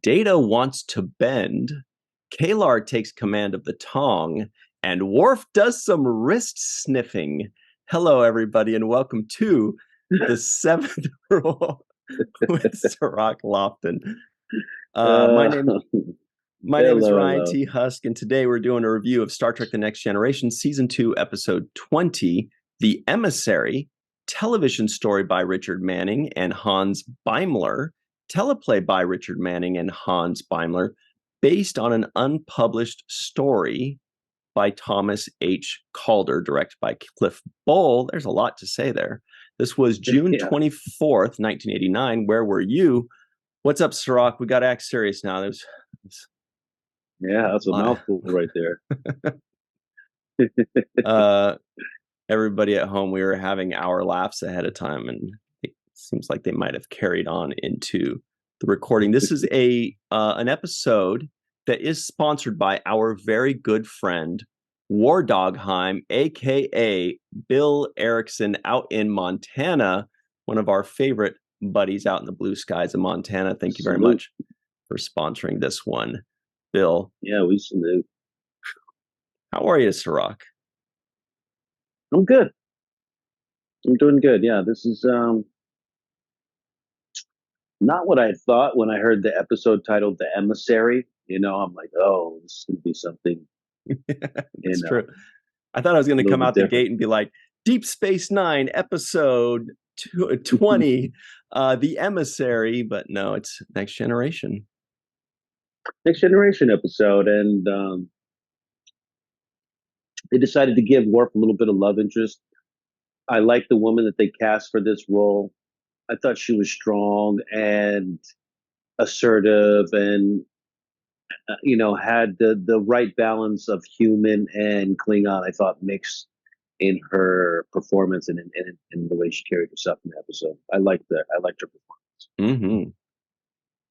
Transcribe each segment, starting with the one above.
Data wants to bend. Kalar takes command of the Tong, and Worf does some wrist sniffing. Hello, everybody, and welcome to the Seventh Rule with Cirroc Lofton. My name is Ryan T. Husk, and today we're doing a review of Star Trek The Next Generation, Season 2, Episode 20, The Emissary, television story by Richard Manning and Hans Beimler, teleplay by Richard Manning and Hans Beimler, based on an unpublished story by Thomas H. Calder, directed by Cliff Bole. There's a lot to say there. This was June 24th, 1989. Where were you? What's up, Cirroc? We got to act serious now. There's that's a mouthful right there. Everybody at home, we were having our laughs ahead of time, and it seems like they might have carried on into the recording. This is an episode that is sponsored by our very good friend WARDOGHEIM, aka Bill Erickson, out in Montana, one of our favorite buddies out in the blue skies of Montana. Thank you very much for sponsoring this one, Bill. Yeah, we salute. How are you, Cirroc? I'm good. I'm doing good. Yeah, this is not what I thought when I heard the episode titled "The Emissary." You know, I'm like, oh, this is gonna be something. It's true. I thought I was going to come out the gate and be like, Deep Space Nine, Episode 20, The Emissary, but no, it's Next Generation. Next Generation episode, and they decided to give Worf a little bit of love interest. I like the woman that they cast for this role. I thought she was strong and assertive, and had the right balance of human and Klingon. I thought mixed in her performance and in the way she carried herself in the episode. I liked her performance. Mm-hmm.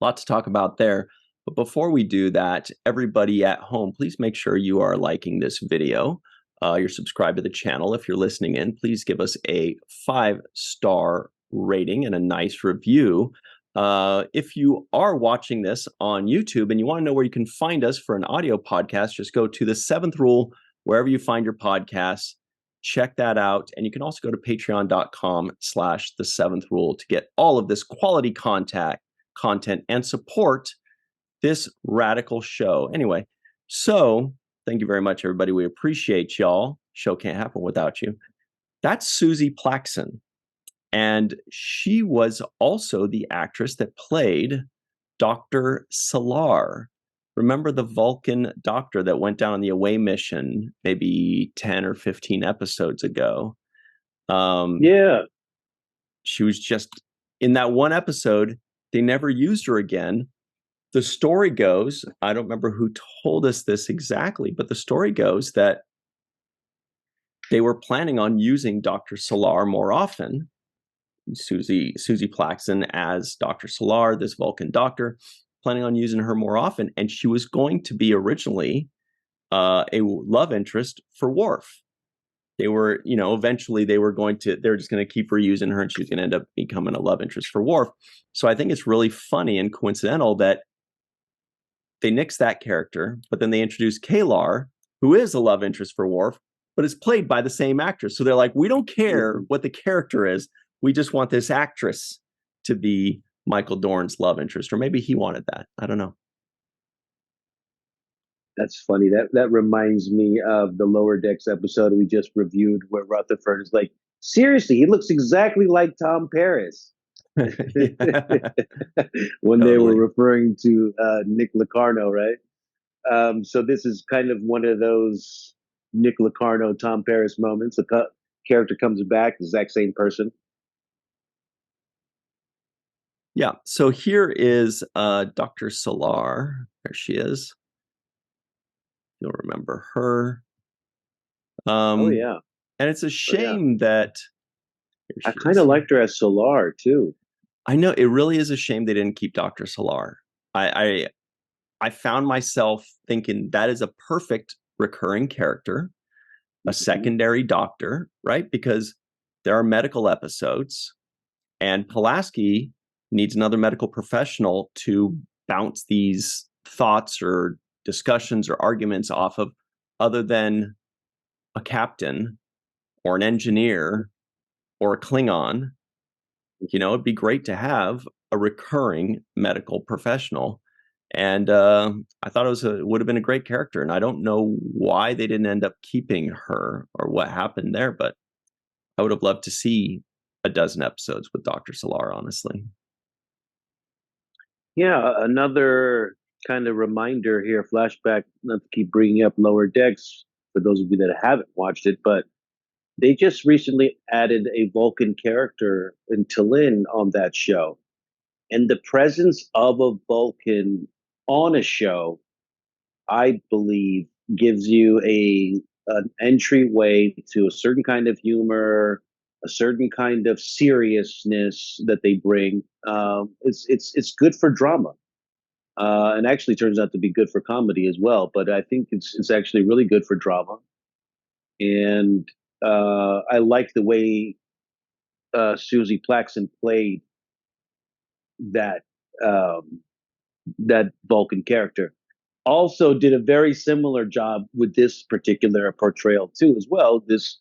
Lot to talk about there. But before we do that, everybody at home, please make sure you are liking this video. You're subscribed to the channel. If you're listening in, please give us a 5-star rating and a nice review. If you are watching this on YouTube and you want to know where you can find us for an audio podcast, just go to the Seventh Rule, wherever you find your podcasts. Check that out. And you can also go to patreon.com/the Seventh Rule to get all of this quality content and support this radical show. Anyway, so thank you very much, everybody. We appreciate y'all. Show can't happen without you. That's Susie Plaxton. And she was also the actress that played Dr. Salar. Remember the Vulcan doctor that went down on the away mission maybe 10 or 15 episodes ago? Yeah. She was just in that one episode. They never used her again. The story goes, I don't remember who told us this exactly, but the story goes that they were planning on using Dr. Salar more often. Susie Plaxton as Dr. Salar, this Vulcan doctor, planning on using her more often. And she was going to be originally a love interest for Worf. They were, eventually they're just going to keep reusing her and she's going to end up becoming a love interest for Worf. So I think it's really funny and coincidental that they nixed that character, but then they introduced Kalar, who is a love interest for Worf, but is played by the same actress. So they're like, we don't care what the character is. We just want this actress to be Michael Dorn's love interest, or maybe he wanted that. I don't know. That's funny. That reminds me of the Lower Decks episode we just reviewed, where Rutherford is like, seriously, he looks exactly like Tom Paris. When they were referring to Nick Locarno, right? So this is kind of one of those Nick Locarno, Tom Paris moments. The character comes back, the exact same person. Yeah, so here is Dr. Salar. There she is. You'll remember her. Oh, yeah. And it's a shame that... I kind of liked her as Salar, too. I know, it really is a shame they didn't keep Dr. Salar. I found myself thinking that is a perfect recurring character, a secondary doctor, right? Because there are medical episodes, and Pulaski needs another medical professional to bounce these thoughts or discussions or arguments off of other than a captain or an engineer or a Klingon. It'd be great to have a recurring medical professional. And I thought would have been a great character. And I don't know why they didn't end up keeping her or what happened there, but I would have loved to see a dozen episodes with Dr. Solar, honestly. Yeah, another kind of reminder here, flashback, not to keep bringing up Lower Decks for those of you that haven't watched it, but they just recently added a Vulcan character in T'Lyn on that show. And the presence of a Vulcan on a show, I believe, gives you an entryway to a certain kind of humor, a certain kind of seriousness that they bring. It's good for drama, and actually turns out to be good for comedy as well. But I think it's actually really good for drama, and I like the way Susie Plaxton played that that Vulcan character. Also, did a very similar job with this particular portrayal too, as well. This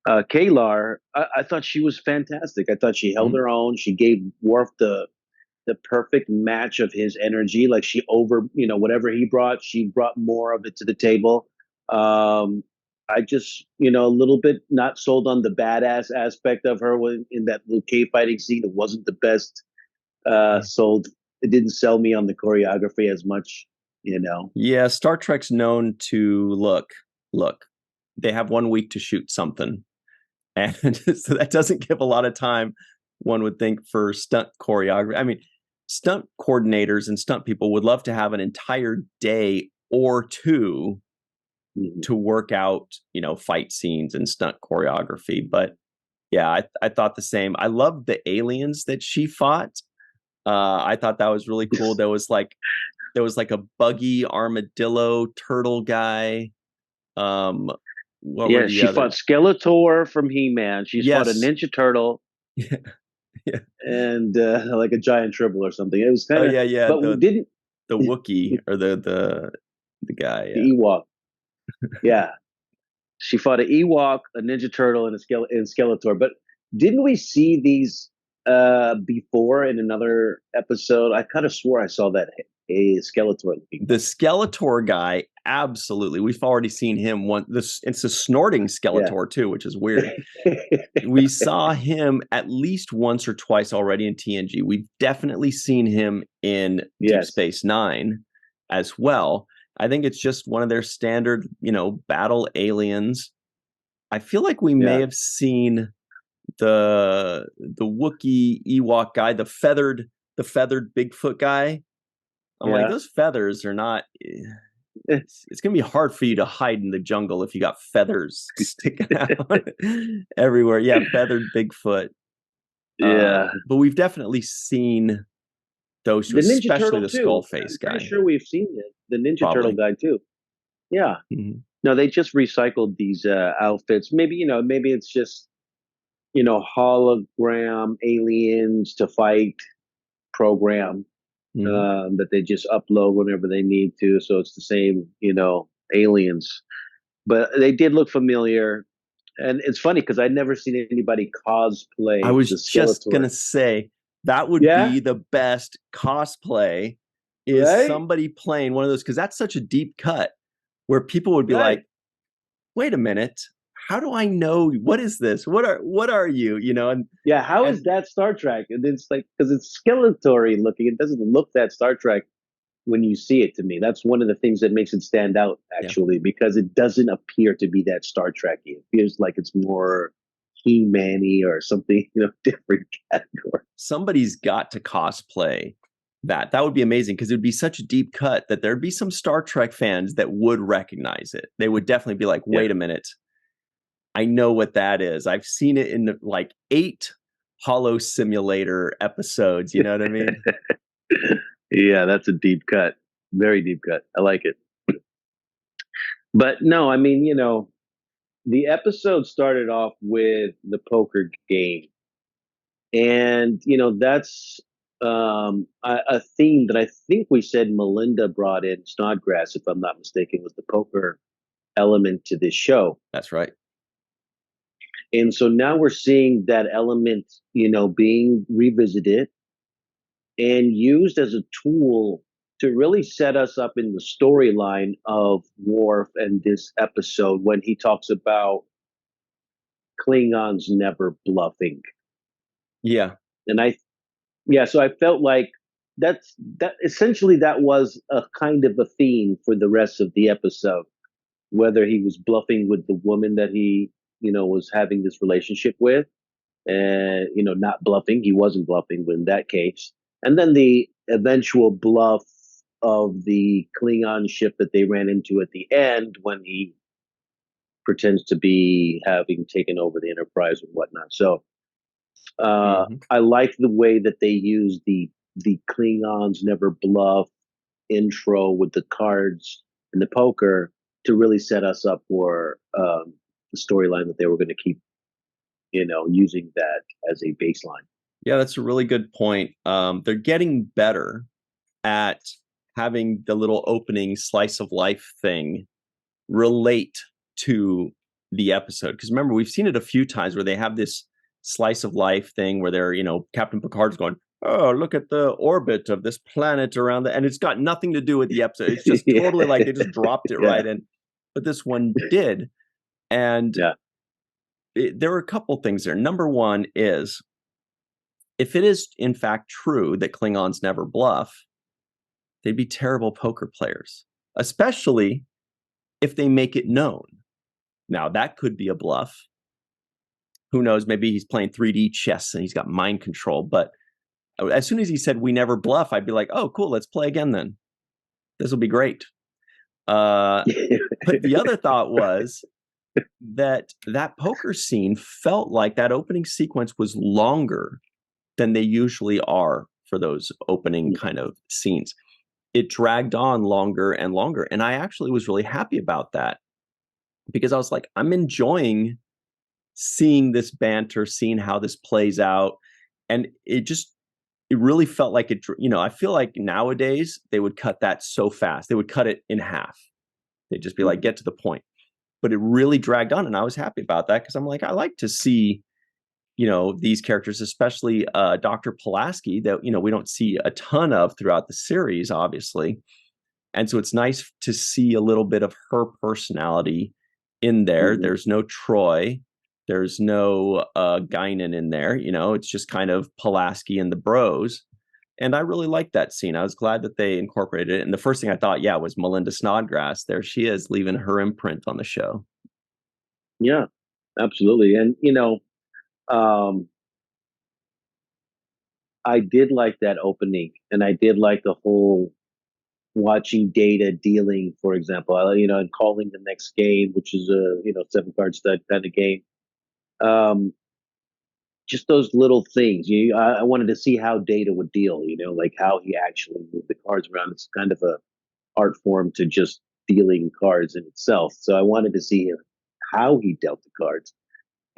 Kalar, I thought she was fantastic. I thought she held her own. She gave Worf the perfect match of his energy. Like she whatever he brought, she brought more of it to the table. I just, a little bit not sold on the badass aspect of her in that little cave fighting scene. It wasn't the best sold. It didn't sell me on the choreography as much. Yeah, Star Trek's known to look. They have 1 week to shoot something, and so that doesn't give a lot of time. One would think for stunt choreography. I mean, stunt coordinators and stunt people would love to have an entire day or two to work out, fight scenes and stunt choreography. But yeah, I thought the same. I loved the aliens that she fought. I thought that was really cool. There was like a buggy armadillo turtle guy. She fought Skeletor from He-Man. She's fought a Ninja Turtle. Yeah. And like a giant tribble or something. It was kind of But we didn't the Wookiee or the guy. The Ewok. Yeah. She fought an Ewok, a Ninja Turtle, and a Skeletor. But didn't we see these before in another episode? I kind of swore I saw that a Skeletor. The Skeletor guy, absolutely. We've already seen him it's a snorting Skeletor too, which is weird. We saw him at least once or twice already in TNG. We've definitely seen him in Deep Space Nine as well. I think it's just one of their standard, battle aliens. I feel like we may have seen the Wookiee Ewok guy, the feathered Bigfoot guy. I'm like, those feathers are not. It's going to be hard for you to hide in the jungle if you got feathers sticking out everywhere. Yeah, feathered Bigfoot. Yeah, but we've definitely seen those two, especially the skull face guy. I'm sure we've seen it. The Ninja Turtle guy too. Yeah. Mm-hmm. No, they just recycled these outfits. Maybe it's just hologram aliens to fight program. That they just upload whenever they need to. So it's the same, aliens. But they did look familiar. And it's funny because I'd never seen anybody cosplay. I was just going to say that would be the best cosplay is somebody playing one of those, because that's such a deep cut where people would be like, wait a minute. How do I know? What is this? What are you? And how is that Star Trek? And it's like, because it's Skeletor looking. It doesn't look that Star Trek when you see it to me. That's one of the things that makes it stand out, actually, because it doesn't appear to be that Star Trek-y. It feels like it's more He-Man-y or something, different category. Somebody's got to cosplay that. That would be amazing because it would be such a deep cut that there'd be some Star Trek fans that would recognize it. They would definitely be like, wait a minute. I know what that is. I've seen it in 8 Holo Simulator episodes. You know what I mean? Yeah, that's a deep cut. Very deep cut. I like it. But no, I mean, the episode started off with the poker game. And, that's A theme that I think we said Melinda brought in, Snodgrass, if I'm not mistaken, was the poker element to this show. That's right. And so now we're seeing that element, being revisited and used as a tool to really set us up in the storyline of Worf and this episode when he talks about Klingons never bluffing. Yeah. And so I felt like that essentially that was a kind of a theme for the rest of the episode, whether he was bluffing with the woman that he, was having this relationship with, and not bluffing, he wasn't bluffing in that case, and then the eventual bluff of the Klingon ship that they ran into at the end when he pretends to be having taken over the Enterprise and whatnot. So Hmm. I like the way that they use the Klingons never bluff intro with the cards and the poker to really set us up for the storyline that they were going to keep, using that as a baseline. Yeah, that's a really good point. They're getting better at having the little opening slice of life thing relate to the episode. Because remember, we've seen it a few times where they have this slice of life thing where they're, Captain Picard's going, "Oh, look at the orbit of this planet around the," and it's got nothing to do with the episode. It's just Yeah. totally like they just dropped it Yeah. right in. But this one did. And Yeah. there are a couple things there. Number one is, if it is in fact true that Klingons never bluff, they'd be terrible poker players, especially if they make it known. Now, that could be a bluff. Who knows? Maybe he's playing 3D chess and he's got mind control. But as soon as he said we never bluff, I'd be like, oh, cool, let's play again then. This will be great. But the other thought was that poker scene felt like that opening sequence was longer than they usually are for those opening kind of scenes. It dragged on longer and longer. And I actually was really happy about that because I was like, I'm enjoying seeing this banter, seeing how this plays out. And it really felt like it, I feel like nowadays they would cut that so fast. They would cut it in half. They'd just be like, get to the point. But it really dragged on. And I was happy about that because I'm like, I like to see, these characters, especially Dr. Pulaski, that, we don't see a ton of throughout the series, obviously. And so it's nice to see a little bit of her personality in there. Mhm. There's no Troy. There's no Guinan in there. It's just kind of Pulaski and the bros. And I really liked that scene. I was glad that they incorporated it. And the first thing I thought, yeah, was Melinda Snodgrass. There she is, leaving her imprint on the show. Yeah, absolutely. And um, I did like that opening, and I did like the whole watching Data dealing, for example, and calling the next game, which is a 7 card stud kind of game. Um, just those little things. I wanted to see how Data would deal. Like how he actually moved the cards around. It's kind of a art form to just dealing cards in itself. So I wanted to see how he dealt the cards.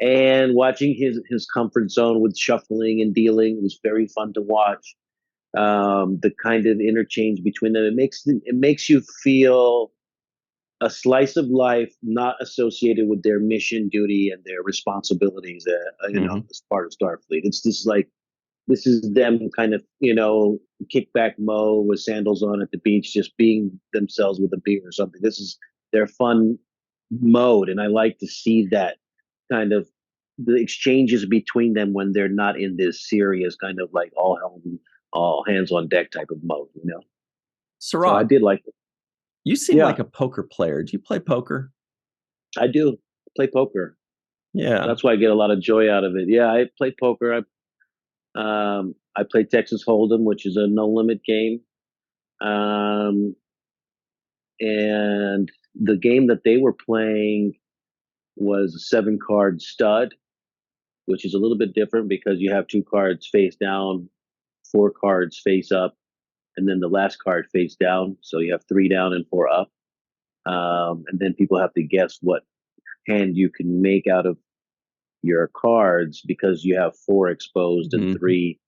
And watching his comfort zone with shuffling and dealing was very fun to watch. The kind of interchange between them, it makes you feel a slice of life not associated with their mission, duty, and their responsibilities. Mm-hmm. As part of Starfleet, it's just like this is them kind of kickback mode with sandals on at the beach, just being themselves with a beer or something. This is their fun mode, and I like to see that kind of the exchanges between them when they're not in this serious kind of like all hands on deck type of mode. So I Cirroc, did like it. you seem Yeah, like a poker player. Do you play poker? I do play poker. Yeah. That's why I get a lot of joy out of it. Yeah, I play poker. I play Texas Hold'em, which is a no limit game. Um, and the game that they were playing was a 7 card stud, which is a little bit different because you have 2 cards face down, 4 cards face up, and then the last card face down. So you have 3 down and 4 up. And then people have to guess what hand you can make out of your cards because you have 4 exposed and Mm-hmm. 3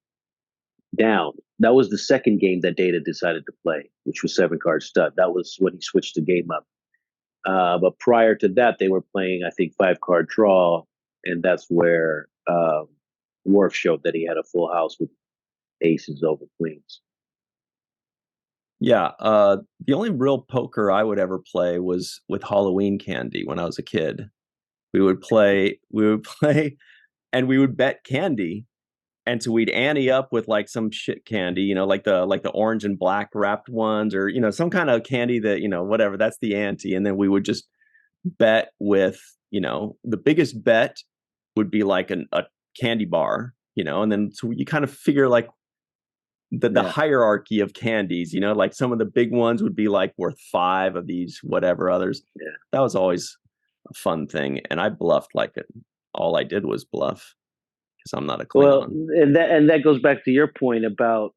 down. That was the second game that Data decided to play, which was Seven Card Stud. That was when he switched the game up. But prior to that, they were playing, I think, 5 card draw, and that's where Worf showed that he had a full house with aces over queens. Yeah, the only real poker I would ever play was with Halloween candy when I was a kid. We would play, and we would bet candy. And so we'd ante up with like some shit candy, like the orange and black wrapped ones, or some kind of candy that, whatever, that's the ante. And then we would just bet with, the biggest bet would be like a candy bar, and then so you kind of figure like the hierarchy of candies, like some of the big ones would be like worth 5 of these, whatever others. Yeah. That was always a fun thing. And I bluffed like it. All I did was bluff because I'm not a Klingon. Well, and that goes back to your point about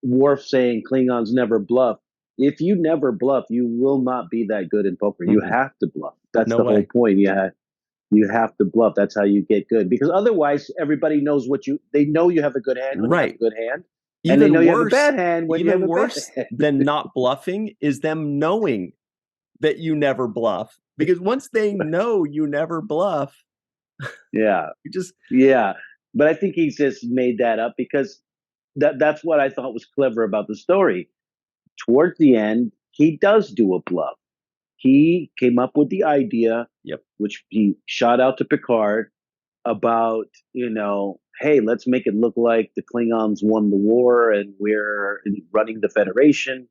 Worf saying Klingons never bluff. If you never bluff, you will not be that good in poker. You have to bluff. That's the whole point. You have to bluff. That's how you get good. Because otherwise, everybody knows they know you have a good hand when you have a good hand. And they know you have a bad hand when you have a bad hand. Than not bluffing is them knowing that you never bluff. Because once they know you never bluff, but I think he's just made that up because that's what I thought was clever about the story. Towards the end, he does do a bluff. He came up with the idea, which he shot out to Picard about, hey, let's make it look like the Klingons won the war and we're running the Federation.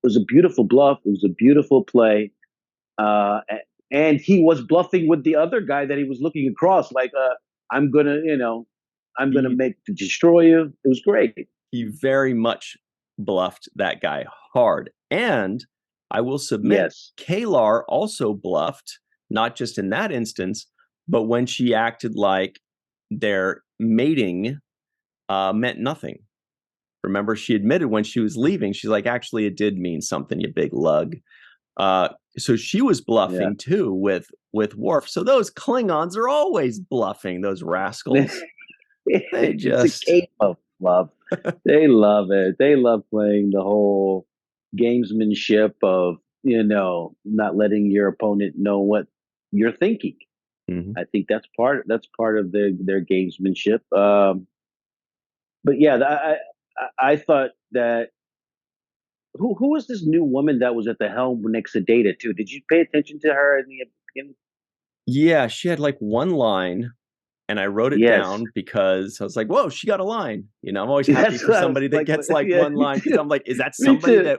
It was a beautiful bluff. It was a beautiful play. And he was bluffing with the other guy that he was looking across, like, I'm going to destroy you. It was great. He very much bluffed that guy hard. And I will submit, Kalar also bluffed, not just in that instance, but when she acted like their mating meant nothing. Remember, she admitted when she was leaving, she's like, actually, it did mean something, you big lug. So she was bluffing too with Worf. So those Klingons are always bluffing, those rascals. They just it's a game of bluff. They love it. They love playing the whole gamesmanship of, not letting your opponent know what you're thinking. Mm-hmm. I think that's part of their gamesmanship. But yeah, I thought that who was this new woman that was at the helm next to Data too? Did you pay attention to her in the beginning? Yeah, she had like one line. And I wrote it down because I was like, whoa, she got a line. I'm always happy for somebody that gets like one line. Because I'm like, is that somebody that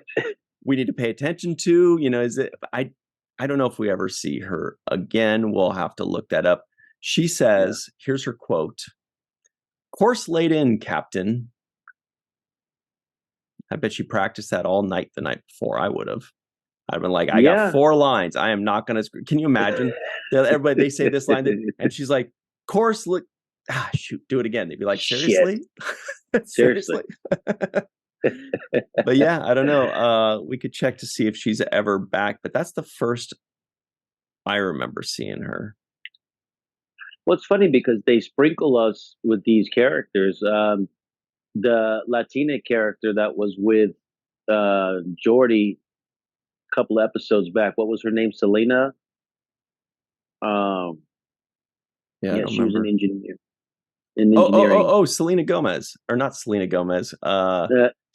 we need to pay attention to? Is it? I don't know if we ever see her again. We'll have to look that up. She says, here's her quote. "Course laid in, Captain." I bet she practiced that all night the night before. I would have. I've been like, I got 4 lines. I am not going to. Can you imagine? Everybody, they say this line. And she's like, course, look, shoot, do it again. They'd be like, seriously? Seriously. But yeah, I don't know. We could check to see if she's ever back, but that's the first I remember seeing her. Well, it's funny because they sprinkle us with these characters. The Latina character that was with Geordi a couple episodes back, what was her name? Selena? Yeah, she was an engineer. In engineering. Oh, Selena Gomez. Or not Selena Gomez.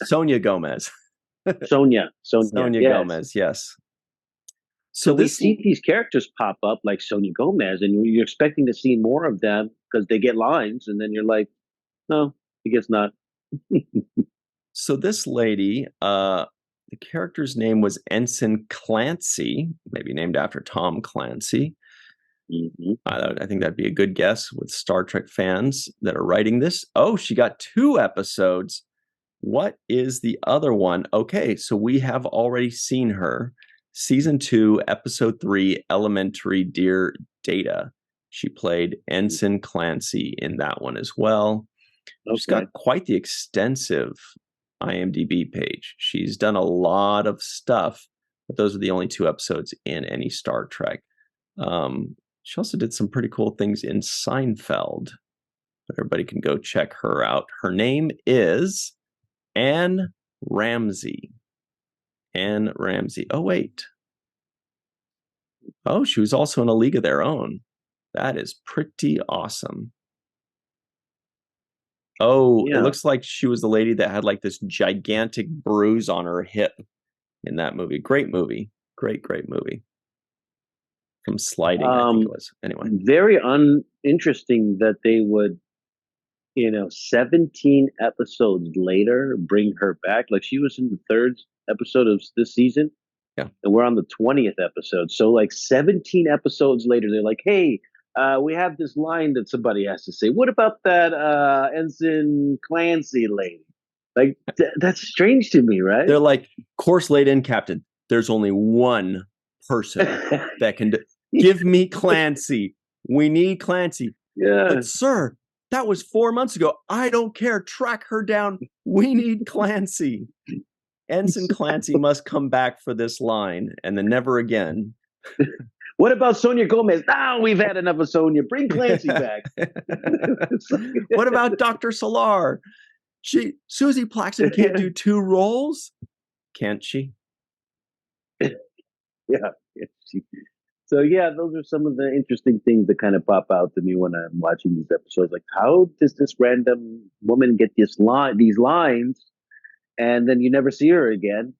Sonia Gomez. Sonia Gomez, yes. So we see these characters pop up like Sonia Gomez, and you're expecting to see more of them because they get lines, and then you're like, no, I guess not. So this lady, the character's name was Ensign Clancy, maybe named after Tom Clancy. Mm-hmm. I think that'd be a good guess with Star Trek fans that are writing this. Oh, she got 2 episodes. What is the other one? Okay, so we have already seen her. Season 2, Episode 3, Elementary Dear Data. She played Ensign Clancy in that one as well. Okay. She's got quite the extensive IMDb page. She's done a lot of stuff, but those are the only 2 episodes in any Star Trek. She also did some pretty cool things in Seinfeld. Everybody can go check her out. Her name is Anne Ramsey. Anne Ramsey. Oh, wait. Oh, she was also in A League of Their Own. That is pretty awesome. Oh, Yeah. it looks like she was the lady that had like this gigantic bruise on her hip in that movie. Great movie. Great movie. From Sliding, I think it was. Anyway. Very uninteresting that they would, 17 episodes later bring her back. Like she was in the third episode of this season. Yeah. And we're on the 20th episode. So like 17 episodes later, they're like, hey, we have this line that somebody has to say. What about that Ensign Clancy lady? Like that's strange to me, right? They're like, course laid in, Captain. There's only one person that can give me Clancy. We need Clancy. Yeah. But sir, that was 4 months ago. I don't care. Track her down. We need Clancy. Ensign Clancy must come back for this line, and then never again. What about Sonia Gomez? Now we've had enough of Sonia. Bring Clancy back. What about Dr. Solar? Susie Plaxton can't do 2 roles? Can't she? Yeah. So yeah, those are some of the interesting things that kind of pop out to me when I'm watching these episodes. Like, how does this random woman get these lines, and then you never see her again?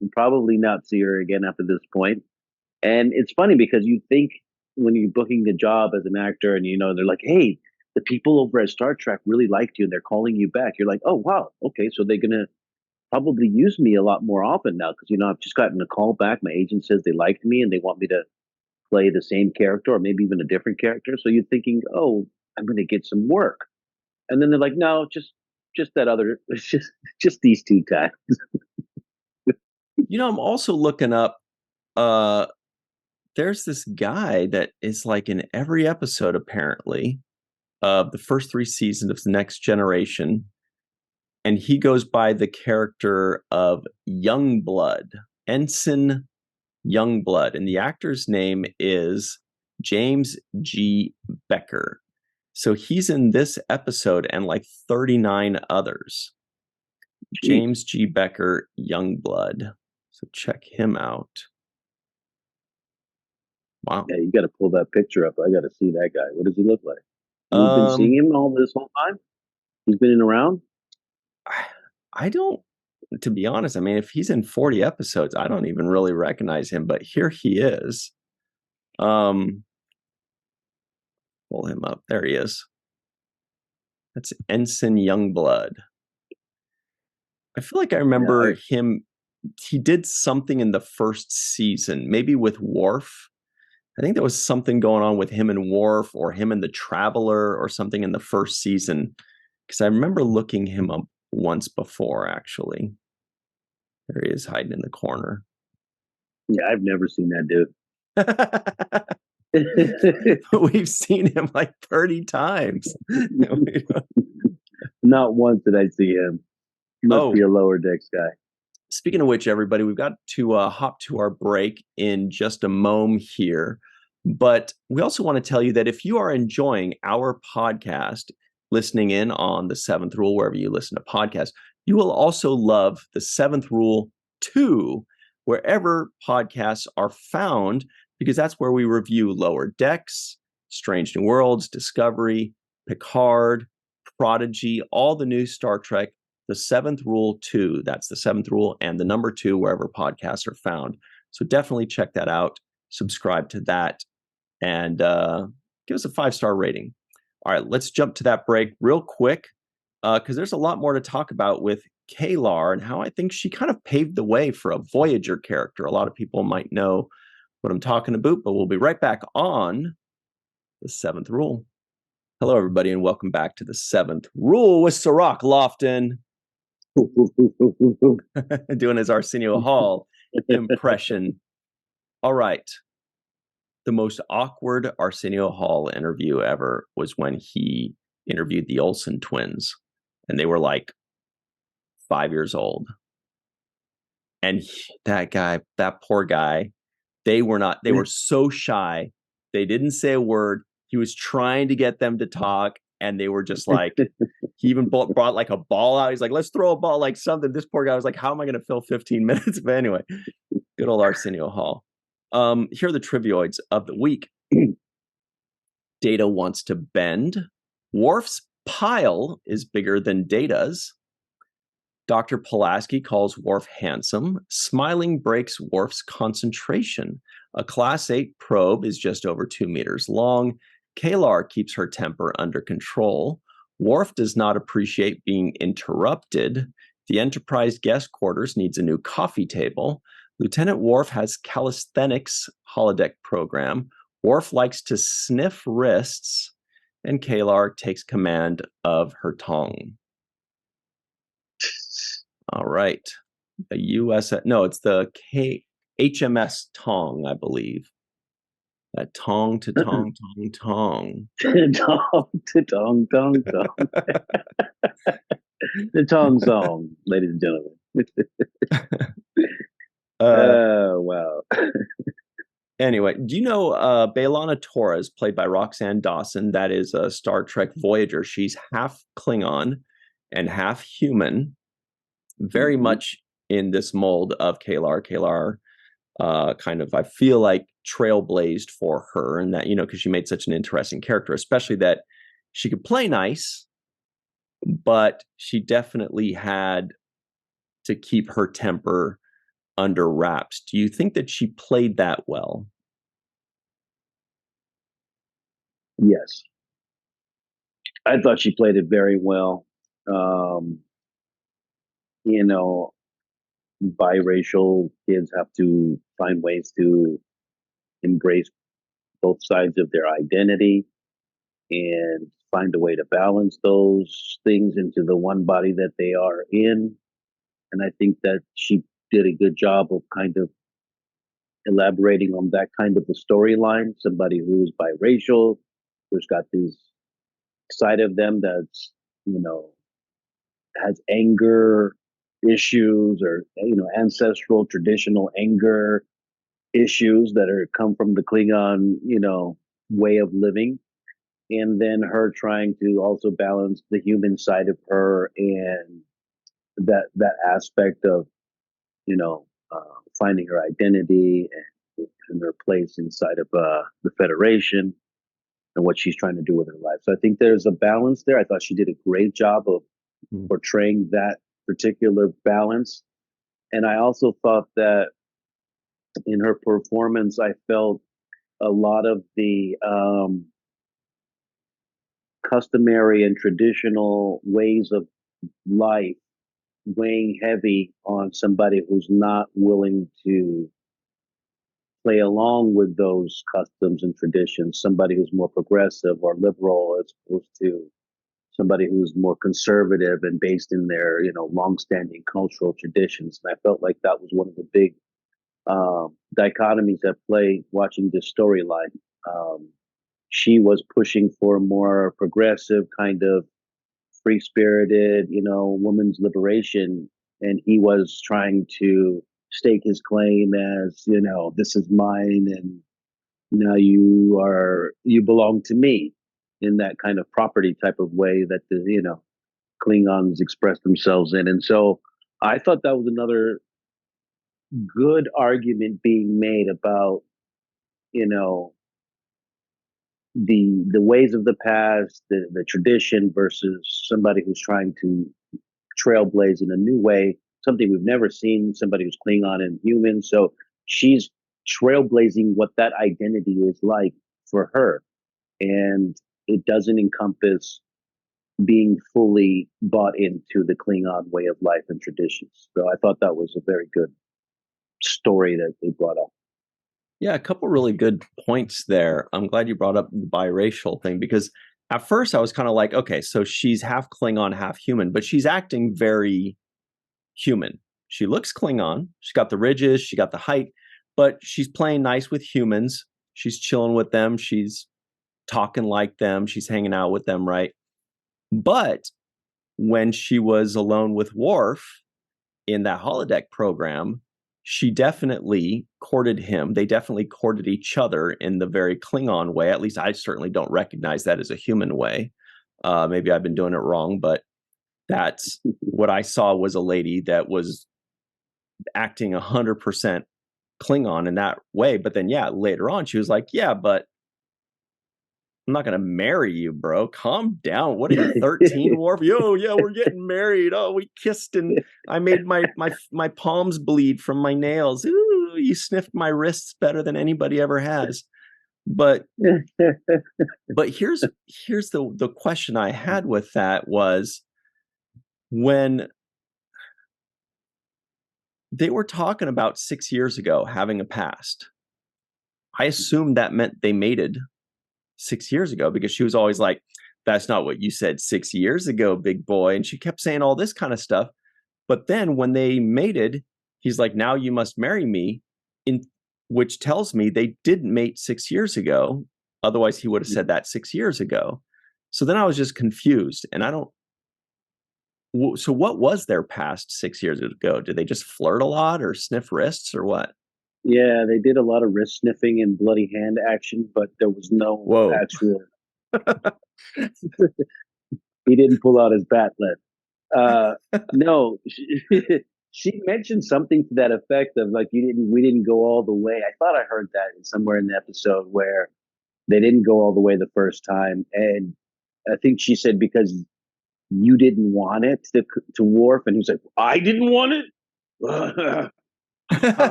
And probably not see her again after this point. And it's funny because you think when you're booking the job as an actor, and they're like, "Hey, the people over at Star Trek really liked you, and they're calling you back." You're like, "Oh wow, okay, so they're gonna probably use me a lot more often now because I've just gotten a call back. My agent says they liked me and they want me to play the same character or maybe even a different character." So you're thinking, "Oh, I'm going to get some work," and then they're like, "No, just that other, it's just these 2 times." I'm also looking up. There's this guy that is like in every episode apparently of the first 3 seasons of the Next Generation, and he goes by the character of Youngblood, Ensign Youngblood, and the actor's name is James G. Becker. So he's in this episode and like 39 others. Jeez. James G. Becker, Youngblood. So check him out. Wow. Yeah, you got to pull that picture up. I got to see that guy. What does he look like? You've been seeing him all this whole time? He's been in around? I don't, to be honest, I mean, if he's in 40 episodes, I don't even really recognize him, but here he is. Pull him up. There he is. That's Ensign Youngblood. I feel like I remember him. He did something in the first season, maybe with Worf. I think there was something going on with him and Worf, or him and the Traveler, or something in the first season. Because I remember looking him up once before, actually. There he is, hiding in the corner. Yeah, I've never seen that dude. We've seen him like 30 times. Not once did I see him. He must be a lower decks guy. Speaking of which, everybody, we've got to hop to our break in just a moment here. But we also want to tell you that if you are enjoying our podcast, listening in on the 7th Rule, wherever you listen to podcasts, you will also love the 7th Rule 2, wherever podcasts are found, because that's where we review Lower Decks, Strange New Worlds, Discovery, Picard, Prodigy, all the new Star Trek. The 7th Rule 2, that's the 7th Rule, and the number 2, wherever podcasts are found. So definitely check that out, subscribe to that, and give us a 5-star rating. All right, let's jump to that break real quick, because there's a lot more to talk about with K'Ehleyr and how I think she kind of paved the way for a Voyager character. A lot of people might know what I'm talking about, but we'll be right back on the 7th Rule. Hello, everybody, and welcome back to the 7th Rule with Cirroc Lofton. Doing his Arsenio Hall impression. All right. The most awkward Arsenio Hall interview ever was when he interviewed the Olsen twins, and they were like 5 years old. And that poor guy, they were so shy. They didn't say a word. He was trying to get them to talk. and they were just like, he even brought like a ball out. He's like, let's throw a ball, like something. This poor guy was like, how am I going to fill 15 minutes? But anyway, good old Arsenio Hall. Here are the trivioids of the week. Data wants to bend. Worf's pile is bigger than Data's. Dr. Pulaski calls Worf handsome. Smiling breaks Worf's concentration. A Class 8 probe is just over 2 meters long. Kalar keeps her temper under control. Worf does not appreciate being interrupted. The Enterprise guest quarters needs a new coffee table. Lieutenant Worf has calisthenics holodeck program. Worf likes to sniff wrists. And Kalar takes command of her tongue. All right. It's the HMS Tong, I believe. That tong to tong, tong, tong. Tong to tong, tong, tong. The Tong Song, ladies and gentlemen. Oh, wow. Anyway, do you know B'Elanna Torres, played by Roxanne Dawson? That is a Star Trek Voyager. She's half Klingon and half human, very much in this mold of Kalar. Kalar kind of, I feel like, trailblazed for her, and that, because she made such an interesting character, especially that she could play nice, but she definitely had to keep her temper under wraps. Do you think that she played that well? Yes. I thought she played it very well. Biracial kids have to find ways to embrace both sides of their identity and find a way to balance those things into the one body that they are in. And I think that she did a good job of kind of elaborating on that kind of a storyline. Somebody who's biracial, who's got this side of them that's, has anger issues, or, ancestral traditional anger issues that are come from the Klingon, way of living. And then her trying to also balance the human side of her, and that aspect of, finding her identity and her place inside of the Federation, and what she's trying to do with her life. So I think there's a balance there. I thought she did a great job of portraying that particular balance. And I also thought that in her performance, I felt a lot of the customary and traditional ways of life weighing heavy on somebody who's not willing to play along with those customs and traditions, somebody who's more progressive or liberal as opposed to somebody who's more conservative and based in their, longstanding cultural traditions. And I felt like that was one of the big dichotomies at play watching this storyline. She was pushing for a more progressive kind of free-spirited, women's liberation, and he was trying to stake his claim as, this is mine, and now you belong to me, in that kind of property type of way that the Klingons express themselves in. And so I thought that was another good argument being made about, the ways of the past, the tradition, versus somebody who's trying to trailblaze in a new way, something we've never seen, somebody who's Klingon and human. So she's trailblazing what that identity is like for her. And it doesn't encompass being fully bought into the Klingon way of life and traditions. So I thought that was a very good story that they brought up. Yeah, a couple really good points there. I'm glad you brought up the biracial thing, because at first I was kind of like, okay, so she's half Klingon, half human, but she's acting very human. She looks Klingon. She's got the ridges, she got the height, but she's playing nice with humans. She's chilling with them. She's talking like them. She's hanging out with them, right? But when she was alone with Worf in that holodeck program, she definitely courted him. They definitely courted each other in the very Klingon way. At least I certainly don't recognize that as a human way. Maybe I've been doing it wrong, but that's what I saw was a lady that was acting 100% Klingon in that way. But then, yeah, later on, she was like, yeah, but I'm not gonna marry you, bro. Calm down. What are you, 13, Worf? Yo, yeah, we're getting married. Oh, we kissed and I made my palms bleed from my nails. Ooh, you sniffed my wrists better than anybody ever has. But here's the question I had with that was when they were talking about 6 years ago having a past. I assumed that meant they mated 6 years ago because she was always like, that's not what you said 6 years ago, big boy. And she kept saying all this kind of stuff. But then when they mated, he's like, now you must marry me, in which tells me they didn't mate 6 years ago. Otherwise, he would have said that 6 years ago. So then I was just confused. And I don't. So what was their past 6 years ago? Did they just flirt a lot or sniff wrists or what? Yeah, they did a lot of wrist sniffing and bloody hand action, but there was no Whoa. actual. He didn't pull out his bat no, she mentioned something to that effect of like we didn't go all the way. I thought I heard that somewhere in the episode where they didn't go all the way the first time, and I think she said because you didn't want it to Worf, and he was like, I didn't want it.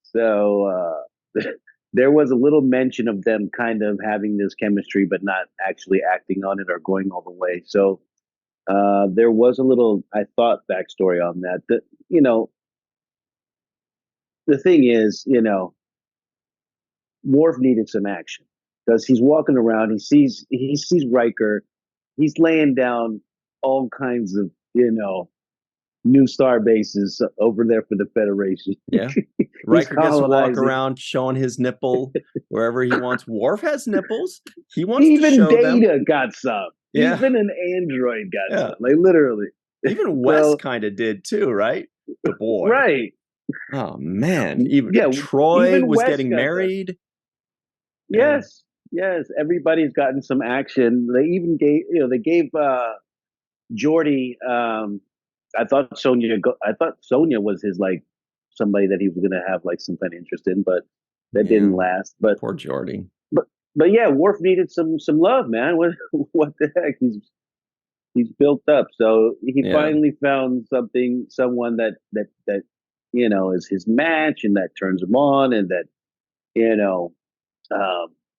So there was a little mention of them kind of having this chemistry, but not actually acting on it or going all the way. So there was a little, I thought, backstory on that. That the thing is, Worf needed some action because he's walking around. He sees Riker. He's laying down all kinds of new star bases over there for the Federation. Yeah. Riker gets to walk around showing his nipple wherever he wants. Worf has nipples. He wants to show them. Even Data got some. Yeah. Even an android got some. Like literally. Even Wes kind of did too, right? The boy. Right. Oh man. Even Troy was getting married. Yes. Yes. Everybody's gotten some action. They even gave Geordi I thought Sonia was his like somebody that he was gonna have like some kind of interest in, but that didn't last. But poor Geordi. But yeah, Worf needed some love, man. What the heck? He's built up, so he finally found someone that is his match, and that turns him on, and that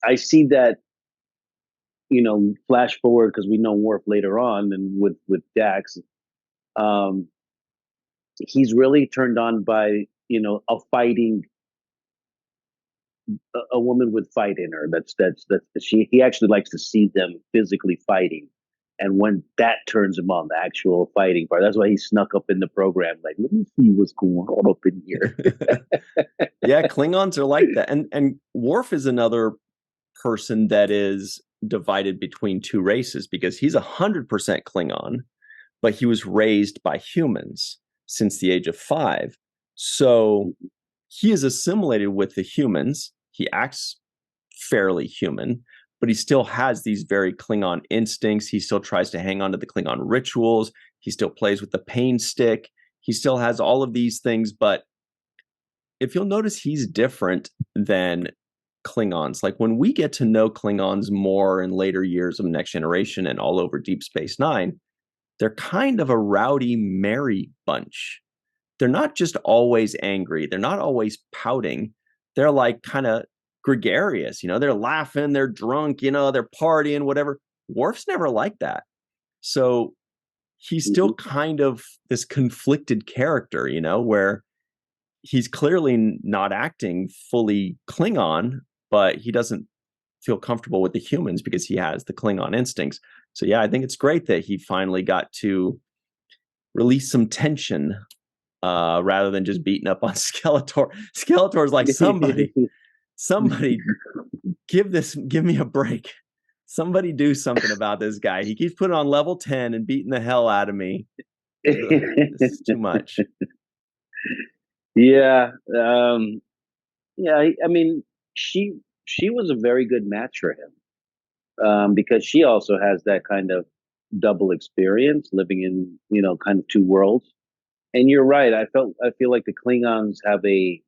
I see that flash forward because we know Worf later on, and with Dax. He's really turned on by a fighting a woman with fight in her. That's he actually likes to see them physically fighting, and when that turns him on, the actual fighting part. That's why he snuck up in the program. Like, let me see what's going on up in here. Yeah, Klingons are like that, and Worf is another person that is divided between two races because he's 100% Klingon, but he was raised by humans since the age of 5. So he is assimilated with the humans. He acts fairly human, but he still has these very Klingon instincts. He still tries to hang on to the Klingon rituals. He still plays with the pain stick. He still has all of these things, but if you'll notice, he's different than Klingons. Like when we get to know Klingons more in later years of Next Generation and all over Deep Space Nine, they're kind of a rowdy, merry bunch. They're not just always angry. They're not always pouting. They're like kind of gregarious. They're laughing, they're drunk, they're partying, whatever. Worf's never like that. So he's still kind of this conflicted character, where he's clearly not acting fully Klingon, but he doesn't feel comfortable with the humans because he has the Klingon instincts. So yeah, I think it's great that he finally got to release some tension rather than just beating up on Skeletor. Skeletor's like, somebody give me a break. Somebody do something about this guy. He keeps putting on level 10 and beating the hell out of me. This is too much. Yeah. Yeah. I mean, she she was a very good match for him, because she also has that kind of double experience living in, kind of two worlds. And you're right. I feel like the Klingons have a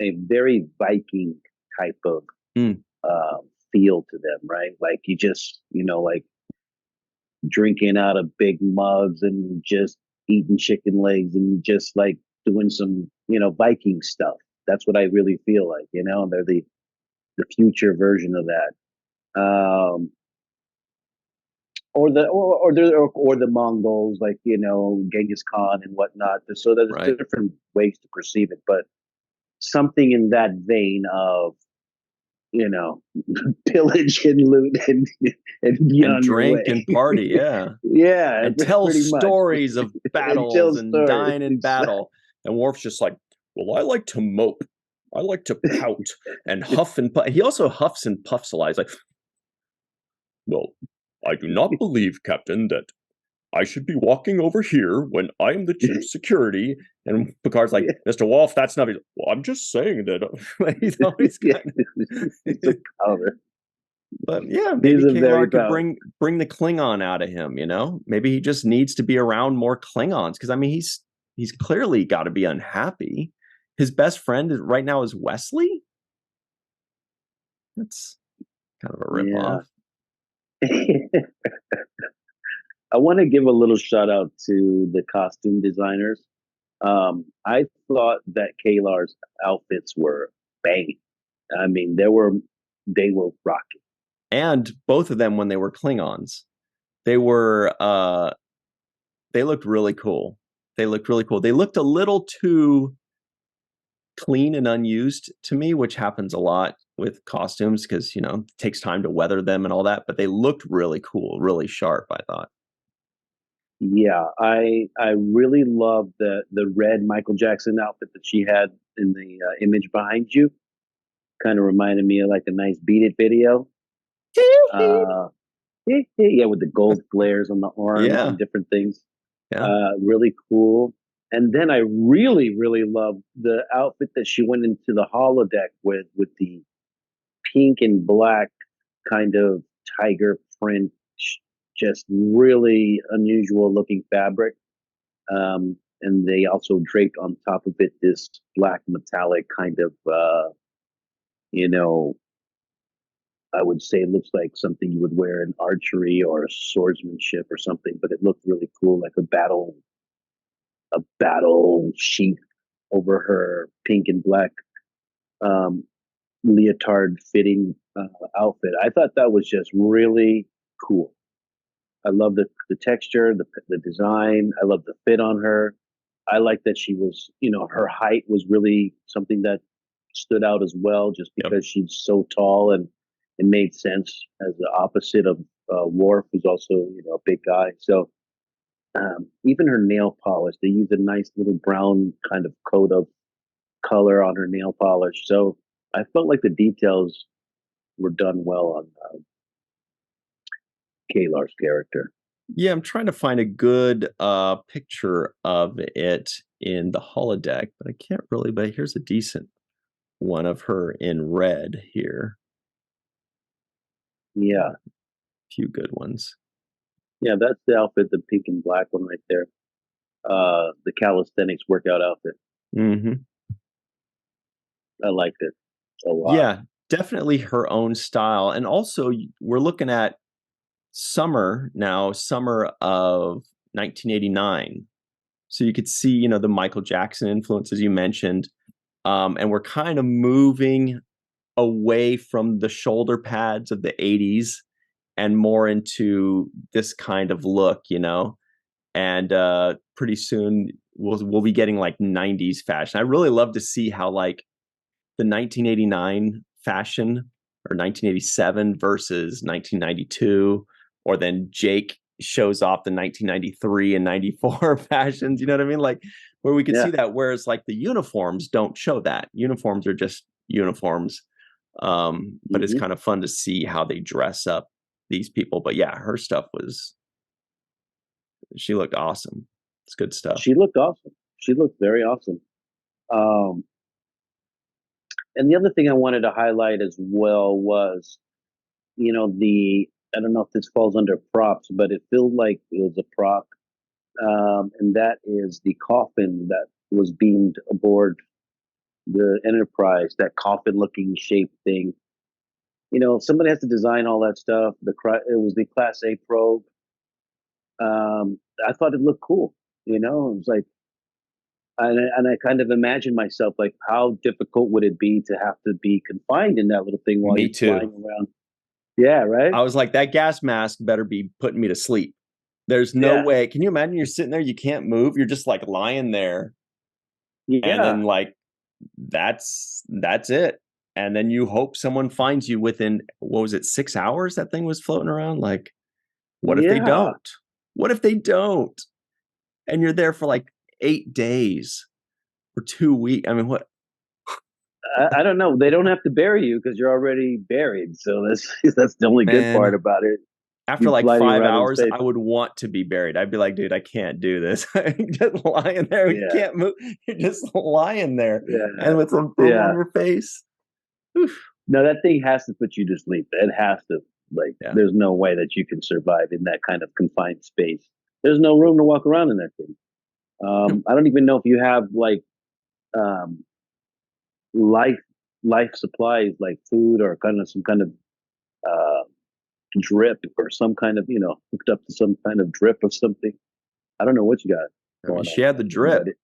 very Viking type of Mm, uh, feel to them, right? Like you just, like drinking out of big mugs and just eating chicken legs and just like doing some, Viking stuff. That's what I really feel like, they're the future version of that. Or the Mongols, like, Genghis Khan and whatnot. So there's right. different ways to perceive it, but something in that vein of, you know, pillage and loot and be And on your drink way. and party, yeah. Yeah, And tell pretty much. stories of And battles tell and stories. dying in battle. And Worf's just like, well, I like to mope. I like to pout and huff and puff. He also huffs and puffs a lot. He's like, well, I do not believe, Captain, that I should be walking over here when I'm the chief security. And Picard's like, Mr. Wolf, that's not. Well, I'm just saying that. He's always Yeah, kind it's a of. counter. But yeah, maybe He's a very Kalar could powerful. bring the Klingon out of him. Maybe he just needs to be around more Klingons because I mean he's clearly got to be unhappy. His best friend right now is Wesley. That's kind of a ripoff. Yeah. I want to give a little shout out to the costume designers. I thought that Kalar's outfits were banging. I mean, they were rocking. And both of them when they were Klingons, they were they looked really cool. They looked really cool. They looked a little too clean and unused to me, which happens a lot with costumes because it takes time to weather them and all that. But they looked really cool, really sharp, I thought. Yeah, I really love the red Michael Jackson outfit that she had in the image behind you. Kind of reminded me of like a nice Beat It video. Uh, yeah, with the gold flares on the arms Yeah, and different things. yeah, Really cool. And then I really, really loved the outfit that she went into the holodeck with the pink and black kind of tiger print, just really unusual looking fabric. And they also draped on top of it this black metallic kind of, you know, I would say it looks like something you would wear in archery or swordsmanship or something, but it looked really cool, like a battle sheath over her pink and black um, leotard fitting outfit. I thought that was just really cool. I love the texture, the design. I love the fit on her. I like that she was, her height was really something that stood out as well, just yep. because she's so tall, and it made sense as the opposite of Worf, who's also, a big guy. So even her nail polish, they used a nice little brown kind of coat of color on her nail polish. So I felt like the details were done well on Kalar's character. Yeah, I'm trying to find a good picture of it in the holodeck, but I can't really. But here's a decent one of her in red here. Yeah, A few good ones. yeah, that's the outfit, the pink and black one right there. The calisthenics workout outfit. Hmm. I liked it a lot. Yeah, definitely her own style. And also, we're looking at summer now, summer of 1989. So you could see, the Michael Jackson influence, as you mentioned. And we're kind of moving away from the shoulder pads of the 80s and more into this kind of look, and pretty soon we'll be getting like 90s fashion. I really love to see how like the 1989 fashion or 1987 versus 1992, or then Jake shows off the 1993 and 94 fashions. You know what I mean? Like where we could Yeah. see that, whereas like the uniforms don't show that. Uniforms are just uniforms. But it's Hmm. kind of fun to see how they dress up these people. But yeah, her stuff she looked awesome. It's good stuff. She looked awesome. She looked very awesome. Um, And the other thing I wanted to highlight as well was, the I don't know if this falls under props, but it feels like it was a prop, and that is the coffin that was beamed aboard the Enterprise. That coffin-looking shape thing. Somebody has to design all that stuff. It was the Class A probe. I thought it looked cool. It was like, and I kind of imagined myself like, how difficult would it be to have to be confined in that little thing while Me you're flying too. around? Yeah, right. I was like, that gas mask better be putting me to sleep. There's no Yeah, way. Can you imagine you're sitting there, you can't move, you're just like lying there, and yeah, then like that's it. And then you hope someone finds you within, what was it, 6 hours that thing was floating around? Like, what if they yeah. don't? What if they don't? And you're there for like 8 days or 2 weeks. I mean, what I don't know. They don't have to bury you because you're already buried. So that's that's the only good part man? about it. After You like gliding five around in hours, space. I would want to be buried. I'd be like, dude, I can't do this. Just lying there. You Yeah, can't move. You're just lying there. yeah, And with some foam on yeah. your face. Oof. No, that thing has to put you to sleep. It has to. Like, Yeah. there's no way that you can survive in that kind of confined space. There's no room to walk around in that thing. I don't even know if you have like um, life life supplies like food or kind of some kind of uh, drip or some kind of hooked up to some kind of drip or something. I don't know what you got I mean, going she on in had the that thing, but drip.